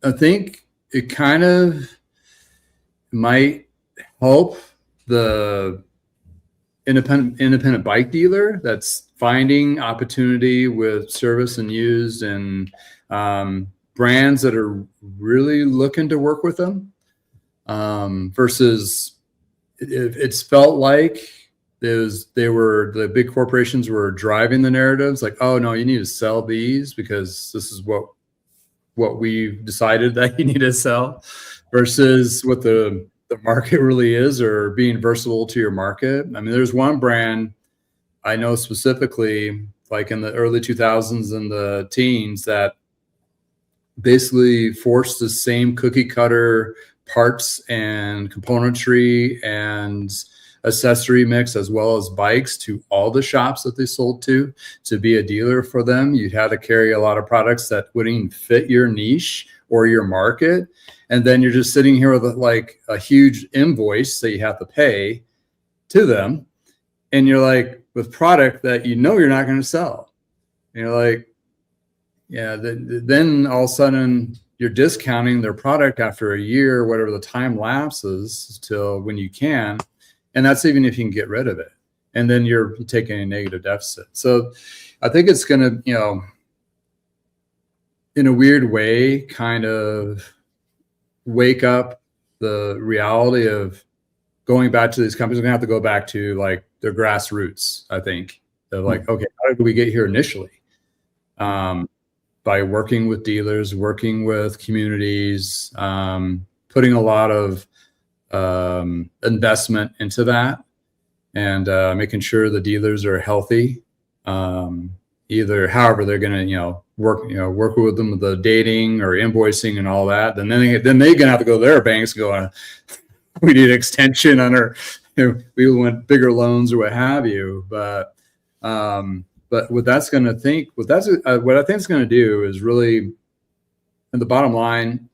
I think it kind of might help the independent bike dealer that's finding opportunity with service and used, and brands that are really looking to work with them, versus it's felt like the big corporations were driving the narratives, like, oh no, you need to sell these because this is what we've decided that you need to sell, versus what the market really is, or being versatile to your market. I mean, there's one brand I know specifically, like in the early 2000s and the teens, that basically forced the same cookie cutter parts and componentry and accessory mix as well as bikes to all the shops that they sold to be a dealer for them. You'd have to carry a lot of products that wouldn't even fit your niche or your market. And then you're just sitting here with like a huge invoice that you have to pay to them. And you're like, with product that you're not going to sell. And you're like, yeah, then all of a sudden you're discounting their product after a year, whatever the time lapses till when you can. And that's even if you can get rid of it. And then you're taking a negative deficit. So I think it's going to, in a weird way, kind of wake up the reality of going back to these companies. We're going to have to go back to like their grassroots, I think. They're like, okay, how did we get here initially? By working with dealers, working with communities, putting a lot of investment into that, and making sure the dealers are healthy. However they're going to work with them with the dating or invoicing and all that. Then they're going to have to go to their banks and go, we need extension on our, we want bigger loans or what have you. But what I think it's going to do is really, at the bottom line,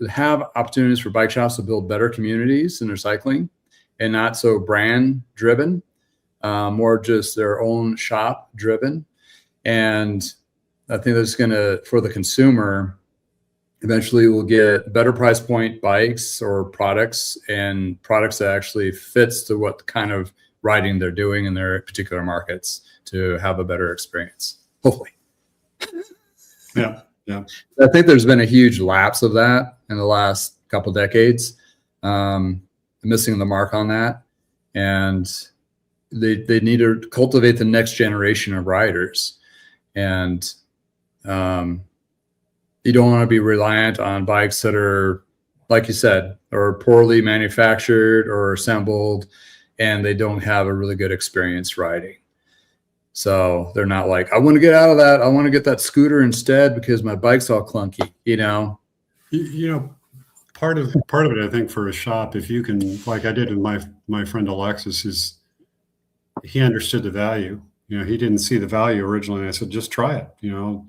have opportunities for bike shops to build better communities in their cycling, and not so brand driven, more just their own shop driven. And I think that's going to, for the consumer, eventually we'll get better price point bikes or products, and products that actually fits to what kind of riding they're doing in their particular markets to have a better experience, hopefully. Yeah. I think there's been a huge lapse of that in the last couple decades. missing the mark on that. And they need to cultivate the next generation of riders. And you don't want to be reliant on bikes that are, like you said, or poorly manufactured or assembled, and they don't have a really good experience riding. So they're not like, I want to get out of that. I want to get that scooter instead because my bike's all clunky, you know? You know, part of it, I think, for a shop, if you can, like I did with my friend Alexis, is he understood the value. You know, he didn't see the value originally. And I said, just try it, you know,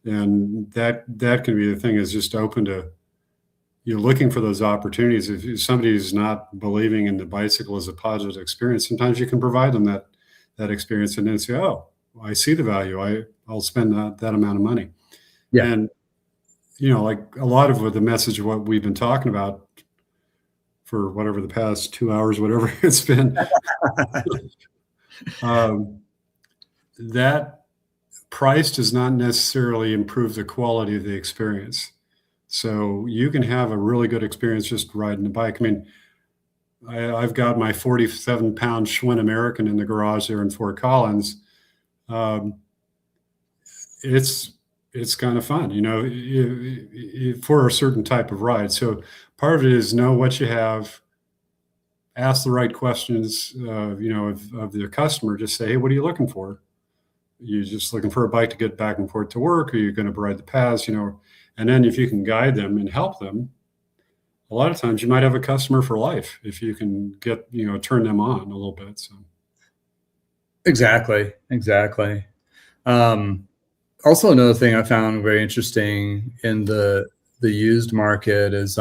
and that can be the thing, is just open to, you're looking for those opportunities. If somebody's not believing in the bicycle as a positive experience, sometimes you can provide them that experience and then say, oh, I see the value. I'll spend that amount of money. Yeah. And, you know, like a lot of the message of what we've been talking about for whatever the past 2 hours, whatever it's been, that price does not necessarily improve the quality of the experience. So you can have a really good experience just riding the bike. I mean, I've got my 47-pound Schwinn American in the garage there in Fort Collins. It's kind of fun, you know, for a certain type of ride. So part of it is know what you have, ask the right questions, you know, of the customer. Just say, hey, what are you looking for? You just looking for a bike to get back and forth to work, or you're going to ride the paths, you know? And then if you can guide them and help them, a lot of times you might have a customer for life if you can get, you know, turn them on a little bit. So. Exactly. Also, another thing I found very interesting in the used market is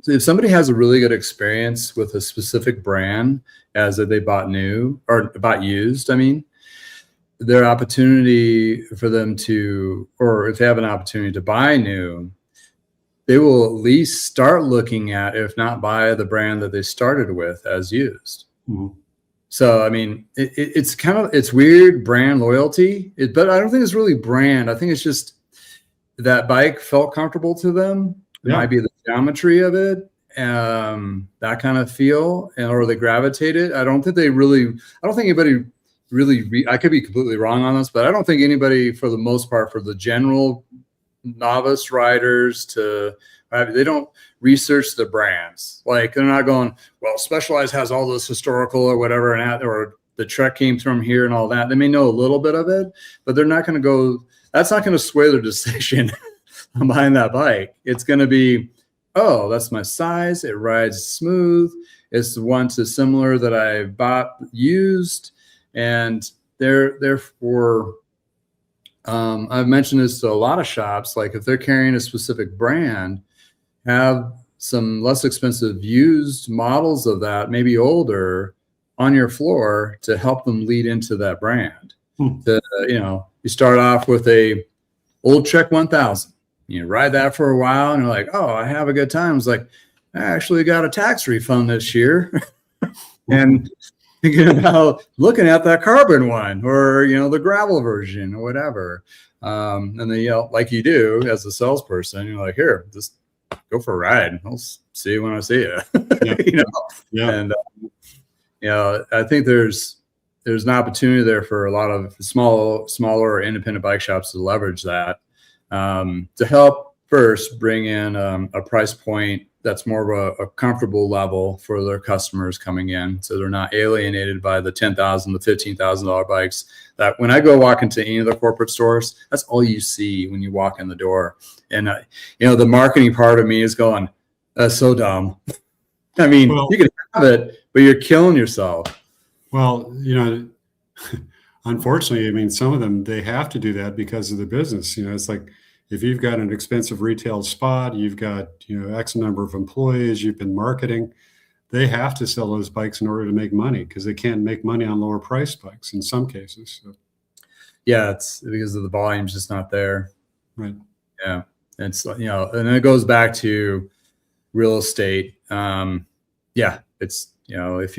if somebody has a really good experience with a specific brand as that they bought new or bought used, I mean, their opportunity for them to, or if they have an opportunity to buy new, they will at least start looking at, if not buy, the brand that they started with as used. Mm-hmm. So, I mean, it's kind of, it's weird brand loyalty, but I don't think it's really brand. I think it's just that bike felt comfortable to them. It might be the geometry of it, that kind of feel, or they gravitated. I don't think anybody really, I could be completely wrong on this, but I don't think anybody, for the most part, for the general novice riders, they don't research the brands. Like, they're not going, well, Specialized has all this historical or whatever, or the Trek came from here and all that. They may know a little bit of it, but they're not going to go, that's not going to sway their decision on buying that bike. It's going to be, oh, that's my size. It rides smooth. It's the one to similar that I bought used. And therefore, I've mentioned this to a lot of shops, like if they're carrying a specific brand, have some less expensive used models of that, maybe older, on your floor to help them lead into that brand. You start off with a old Trek 1000. You ride that for a while and you're like, oh, I have a good time. It's like, I actually got a tax refund this year. And thinking about looking at that carbon one, or, you know, the gravel version or whatever. And then, you know, like you do as a salesperson, you're like, here, just go for a ride. I'll see you when I see you. Yeah. You know? Yeah. And, you know, I think there's an opportunity there for a lot of smaller independent bike shops to leverage that, to help first bring in a price point that's more of a comfortable level for their customers coming in, so they're not alienated by the $10,000, the $15,000 bikes that when I go walk into any of the corporate stores, that's all you see when you walk in the door. And you know, the marketing part of me is going, that's so dumb. I mean, you can have it, but you're killing yourself. Well, you know, unfortunately, I mean, some of them, they have to do that because of the business. You know, it's like, if you've got an expensive retail spot, you've got, you know, X number of employees, you've been marketing, they have to sell those bikes in order to make money, because they can't make money on lower price bikes in some cases. So. Yeah, it's because of the volume's just not there. Right. Yeah. It's, you know, and it goes back to real estate. Yeah, it's, you know, if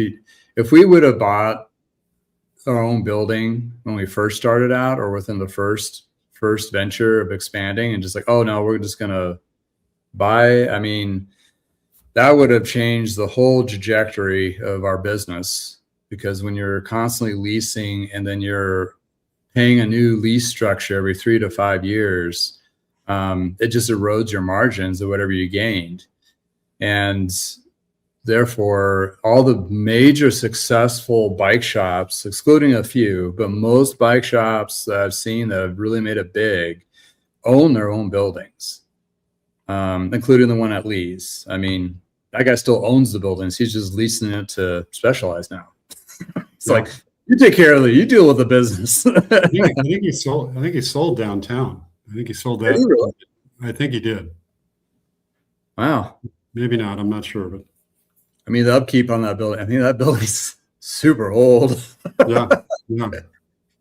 we would have bought our own building when we first started out, or within the first venture of expanding, and just like, oh no, we're just gonna buy. I mean, that would have changed the whole trajectory of our business, because when you're constantly leasing and then you're paying a new lease structure every 3 to 5 years, it just erodes your margins of whatever you gained. And therefore, all the major successful bike shops, excluding a few, but most bike shops that I've seen that have really made it big, own their own buildings, including the one at Lee's. I mean, that guy still owns the buildings. He's just leasing it to Specialized now. It's like, you take care of it. You deal with the business. I think he sold. I think he sold downtown. I think he sold that. Really? I think he did. Wow. Maybe not. I'm not sure, but I mean, the upkeep on that building. I think that building's super old. yeah.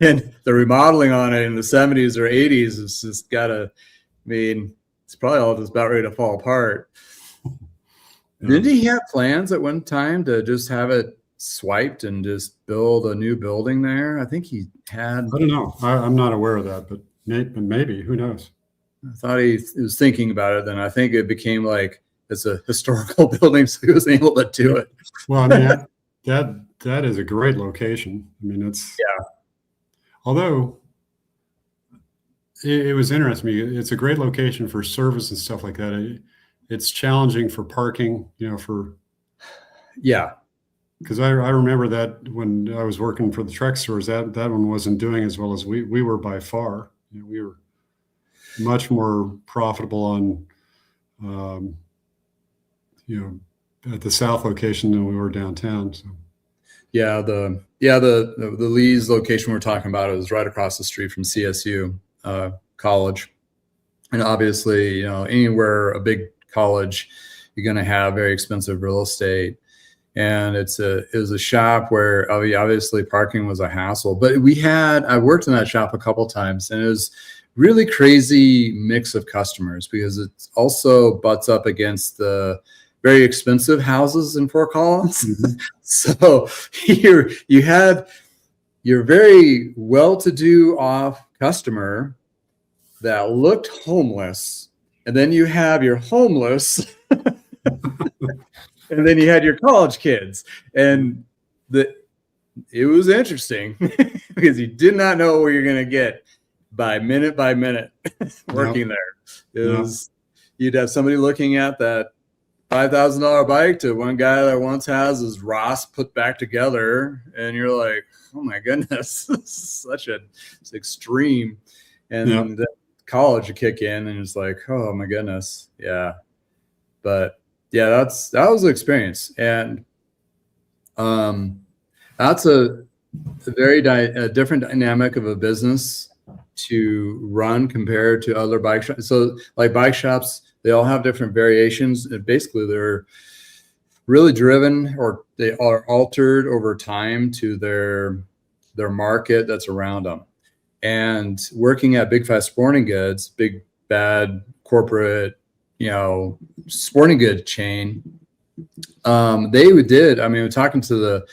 And the remodeling on it in the 70s or 80s has just gotta. I mean, it's probably all just about ready to fall apart. Yeah. Didn't he have plans at one time to just have it swiped and just build a new building there? I think he had. I don't know. I'm not aware of that, but maybe. Who knows? I thought he was thinking about it. Then I think it became like it's a historical building, so he was able to do it. Well, I mean, that is a great location. I mean, it's Although it was interesting. It's a great location for service and stuff like that. It's challenging for parking, because I remember that when I was working for the Trek stores, that one wasn't doing as well as we were by far. We were much more profitable on, at the south location than we were downtown. So. Yeah, the Lee's location we're talking about is right across the street from CSU college, and obviously, anywhere a big college, you're going to have very expensive real estate. And it was a shop where obviously parking was a hassle, but I worked in that shop a couple of times, and it was really crazy mix of customers because it also butts up against the very expensive houses in Fort Collins. Mm-hmm. So you had your very well-to-do off customer that looked homeless, and then you have your homeless and then you had your college kids, and it was interesting because you did not know where you're going to get by minute working there. You'd have somebody looking at that $5,000 bike to one guy that once has his Ross put back together, and you're like, oh my goodness, this is it's extreme. And then college you kick in and it's like, oh my goodness. Yeah. But yeah, that was the experience. And that's a very different dynamic of a business to run compared to other bike shops. So like bike shops, they all have different variations. And basically they're really driven, or they are altered over time to their market that's around them. And working at Big Fast Sporting Goods, big bad corporate, sporting good chain, we're talking to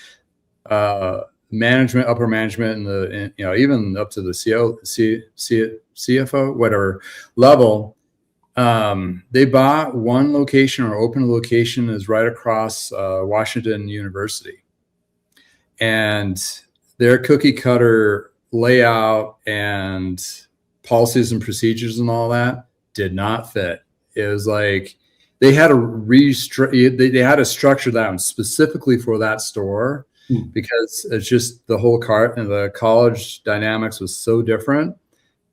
the management, upper management, and even up to the CFO, whatever level. They bought one location, or opened a location is right across Washington University, and their cookie cutter layout and policies and procedures and all that did not fit. It was like they had they had to structure that one specifically for that store, because it's just the whole the college dynamics was so different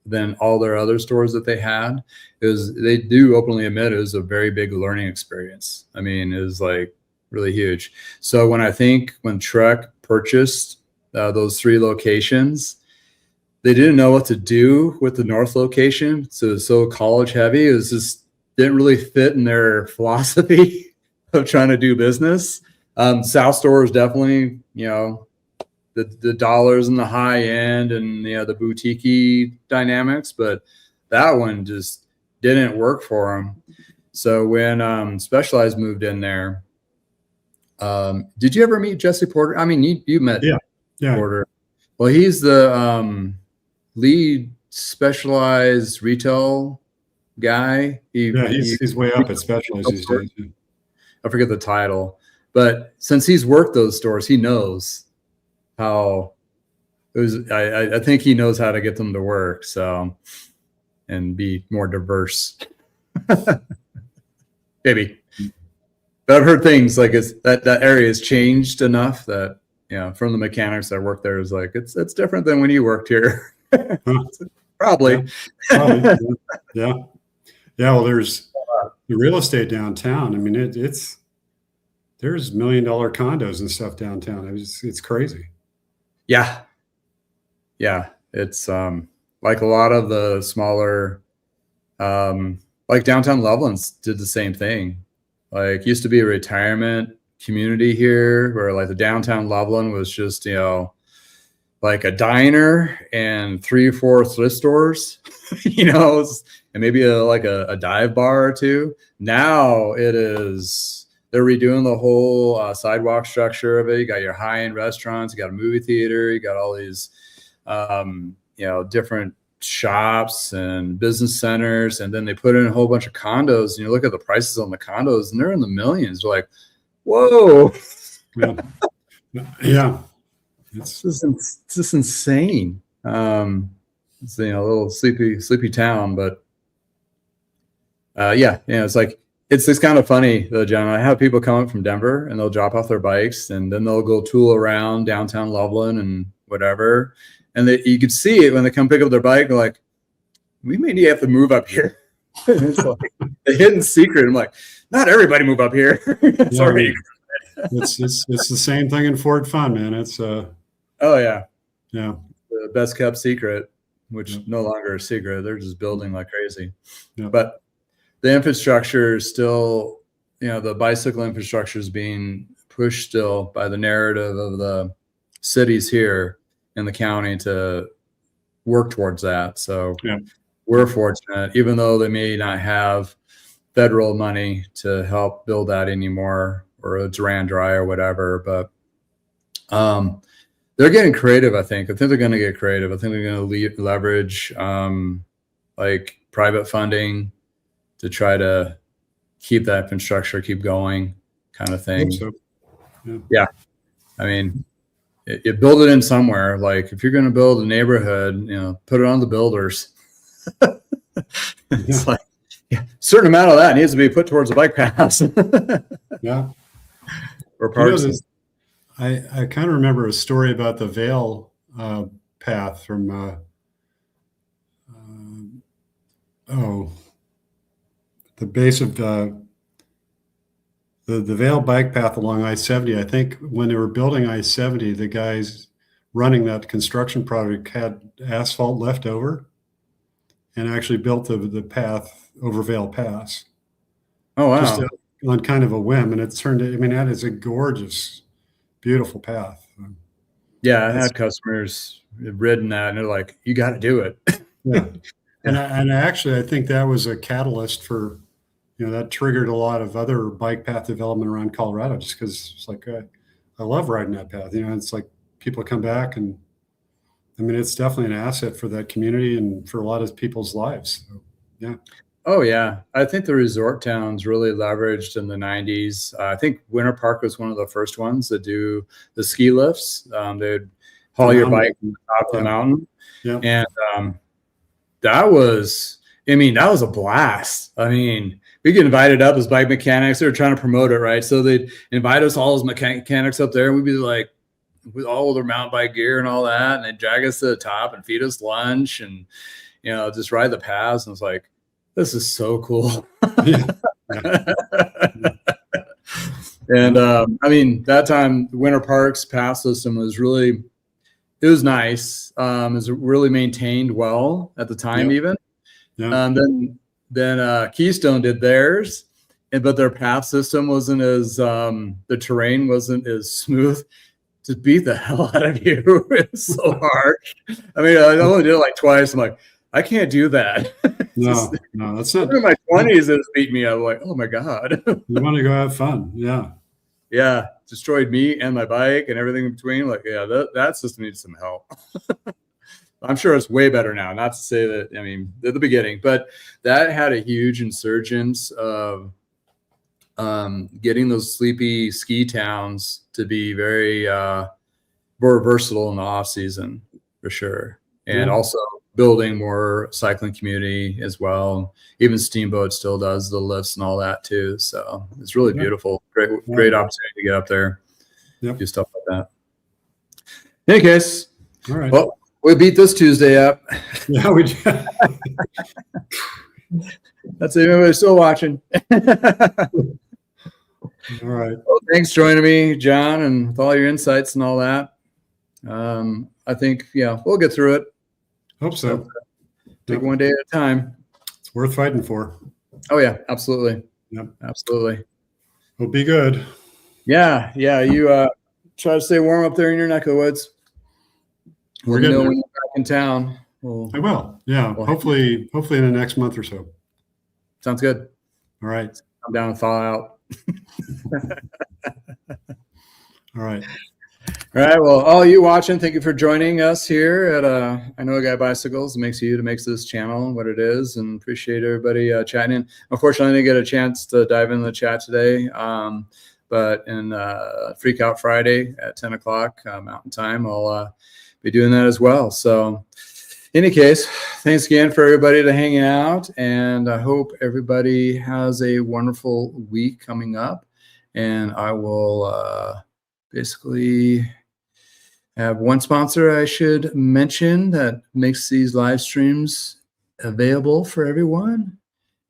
than all their other stores that they had. They do openly admit it was a very big learning experience. I mean, it was like really huge. So when Trek purchased those 3 locations, they didn't know what to do with the north location. So it was so college heavy. It was just didn't really fit in their philosophy of trying to do business. South store is definitely, the dollars and the high end and the boutique dynamics, but that one just didn't work for them. So when Specialized moved in there, did you ever meet Jesse Porter? I mean, you met Porter. Well, he's the lead Specialized retail guy. He's way up at Specialized these days. I forget the title, but since he's worked those stores, he knows how it was. I think he knows how to get them to work. So, and be more diverse. Maybe. But I've heard things like that area has changed enough that, from the mechanics that work there is like, it's different than when you worked here. Probably. Yeah, probably. Yeah. Well, there's the real estate downtown. I mean, there's $1 million condos and stuff downtown. It's crazy. Yeah. It's like a lot of the smaller, like downtown Loveland's did the same thing. Like used to be a retirement community here where like the downtown Loveland was just, like a diner and 3 or 4 thrift stores, and maybe like a dive bar or two. Now they're redoing the whole sidewalk structure of it. You got your high-end restaurants, you got a movie theater, you got all these, different shops and business centers, and then they put in a whole bunch of condos, and you look at the prices on the condos and they're in the millions. You're like, whoa. Yeah. It's just insane. It's a little sleepy town, but it's like it's kind of funny though, John. I have people come up from Denver and they'll drop off their bikes and then they'll go tool around downtown Loveland and whatever. And you could see it when they come pick up their bike. They're like, we may have to move up here. It's like the hidden secret. I'm like, not everybody move up here. It's already. It's the same thing in Fort Fun, man. It's oh yeah, the best kept secret, which no longer a secret. They're just building like crazy. But the infrastructure is still, the bicycle infrastructure is being pushed still by the narrative of the cities here in the county to work towards that. So we're fortunate, even though they may not have federal money to help build that anymore, or a Duran Dry or whatever, but they're getting creative. I think they're going to get creative. I think they're going to leverage like private funding to try to keep that infrastructure, keep going, kind of thing. So. Yeah. I mean, you build it in somewhere. Like if you're going to build a neighborhood, put it on the builders. It's like a certain amount of that needs to be put towards the bike paths. Or parts. I kind of remember a story about the Vale path from the base of the Vale bike path along I-70. I think when they were building I-70, the guys running that construction project had asphalt left over and actually built the path over Vale Pass. Oh, wow. Just on kind of a whim. And it turned out, that is a gorgeous, beautiful path. Yeah, I had customers ridden that and they're like, you got to do it. Yeah. And actually, I think that was a catalyst for, that triggered a lot of other bike path development around Colorado, just because it's like, I love riding that path. It's like people come back and, it's definitely an asset for that community and for a lot of people's lives. So, yeah. Oh, yeah. I think the resort towns really leveraged in the 90s. I think Winter Park was one of the first ones to do the ski lifts. They'd haul your bike from the top of the mountain. Yeah. And that was a blast. We get invited up as bike mechanics. They were trying to promote it, right? So they'd invite us all as mechanics up there. And we'd be like, with all of their mountain bike gear and all that. And they'd drag us to the top and feed us lunch and, just ride the paths. And it's like, this is so cool. And that time Winter Park's path system was it was nice. It was really maintained well at the time, even. Yeah. Then Keystone did theirs, but their path system wasn't as the terrain wasn't as smooth. To beat the hell out of you. It's so hard. I only did it like twice. I'm like, I can't do that. No, that's not. In my 20s, it's beat me up. I'm like, oh my God. You want to go have fun. Yeah. Yeah. Destroyed me and my bike and everything in between. Like, yeah, that system needs some help. I'm sure it's way better now. Not to say that, at the beginning, but that had a huge insurgence of getting those sleepy ski towns to be very more versatile in the off season for sure. And also building more cycling community as well. Even Steamboat still does the lifts and all that too. So it's really beautiful. Great opportunity to get up there. Do stuff like that. In any case, all right. Well, we beat this Tuesday up. Yeah, we did. That's it. Everybody's still watching. All right. Well, thanks for joining me, John, and with all your insights and all that. I think, we'll get through it. Hope so. Take one day at a time. It's worth fighting for. Oh, yeah, absolutely. Yep. Absolutely. Well, be good. Yeah. You try to stay warm up there in your neck of the woods. We're getting getting when you're back in town. I will. Yeah. Hopefully in the next month or so. Sounds good. All right. Come down and thaw out. All right. All right. Well, all you watching, thank you for joining us here at I Know a Guy Bicycles. It makes this channel what it is, and appreciate everybody chatting. Unfortunately, I didn't get a chance to dive into the chat today, but in Freak Out Friday at 10 o'clock Mountain Time, I'll be doing that as well. So in any case, thanks again for everybody to hanging out, and I hope everybody has a wonderful week coming up, and I will basically have one sponsor I should mention that makes these live streams available for everyone.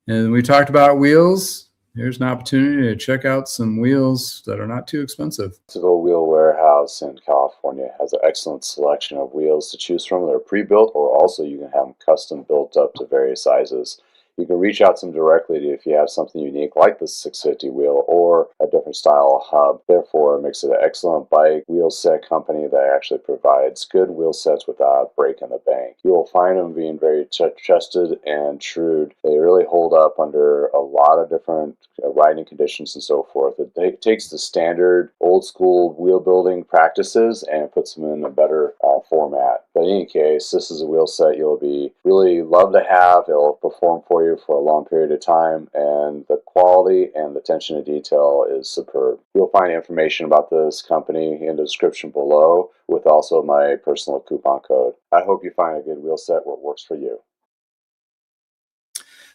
And we talked about wheels. Here's an opportunity to check out some wheels that are not too expensive. Typical Wheel Warehouse in California has an excellent selection of wheels to choose from that are pre-built, or also you can have them custom built up to various sizes. You can reach out to them directly if you have something unique like the 650 wheel or a different style of hub. Therefore, it makes it an excellent bike wheel set company that actually provides good wheel sets without breaking the bank. You will find them being very trusted and true. They really hold up under a lot of different riding conditions and so forth. It takes the standard old school wheel building practices and puts them in a better format. But in any case, this is a wheel set you'll be really love to have. It'll perform for you for a long period of time, and the quality and the attention to detail is superb. You'll find information about this company in the description below, with also my personal coupon code. I hope you find a good wheel set where it works for you.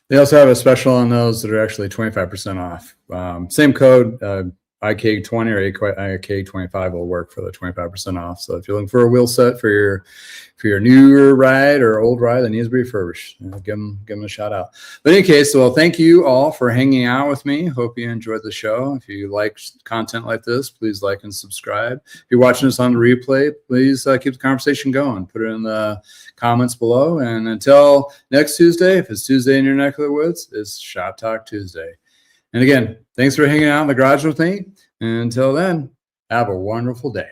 They also have a special on those that are actually 25% off. Same code, IK20 or IK25 will work for the 25% off. So if you're looking for a wheel set for your newer ride or old ride that needs to be refurbished, give them a shout out. But in any case, well, thank you all for hanging out with me. Hope you enjoyed the show. If you like content like this, please like and subscribe. If you're watching this on the replay, please keep the conversation going. Put it in the comments below. And until next Tuesday, if it's Tuesday in your neck of the woods, it's Shop Talk Tuesday. And again, thanks for hanging out in the garage with me. And until then, have a wonderful day.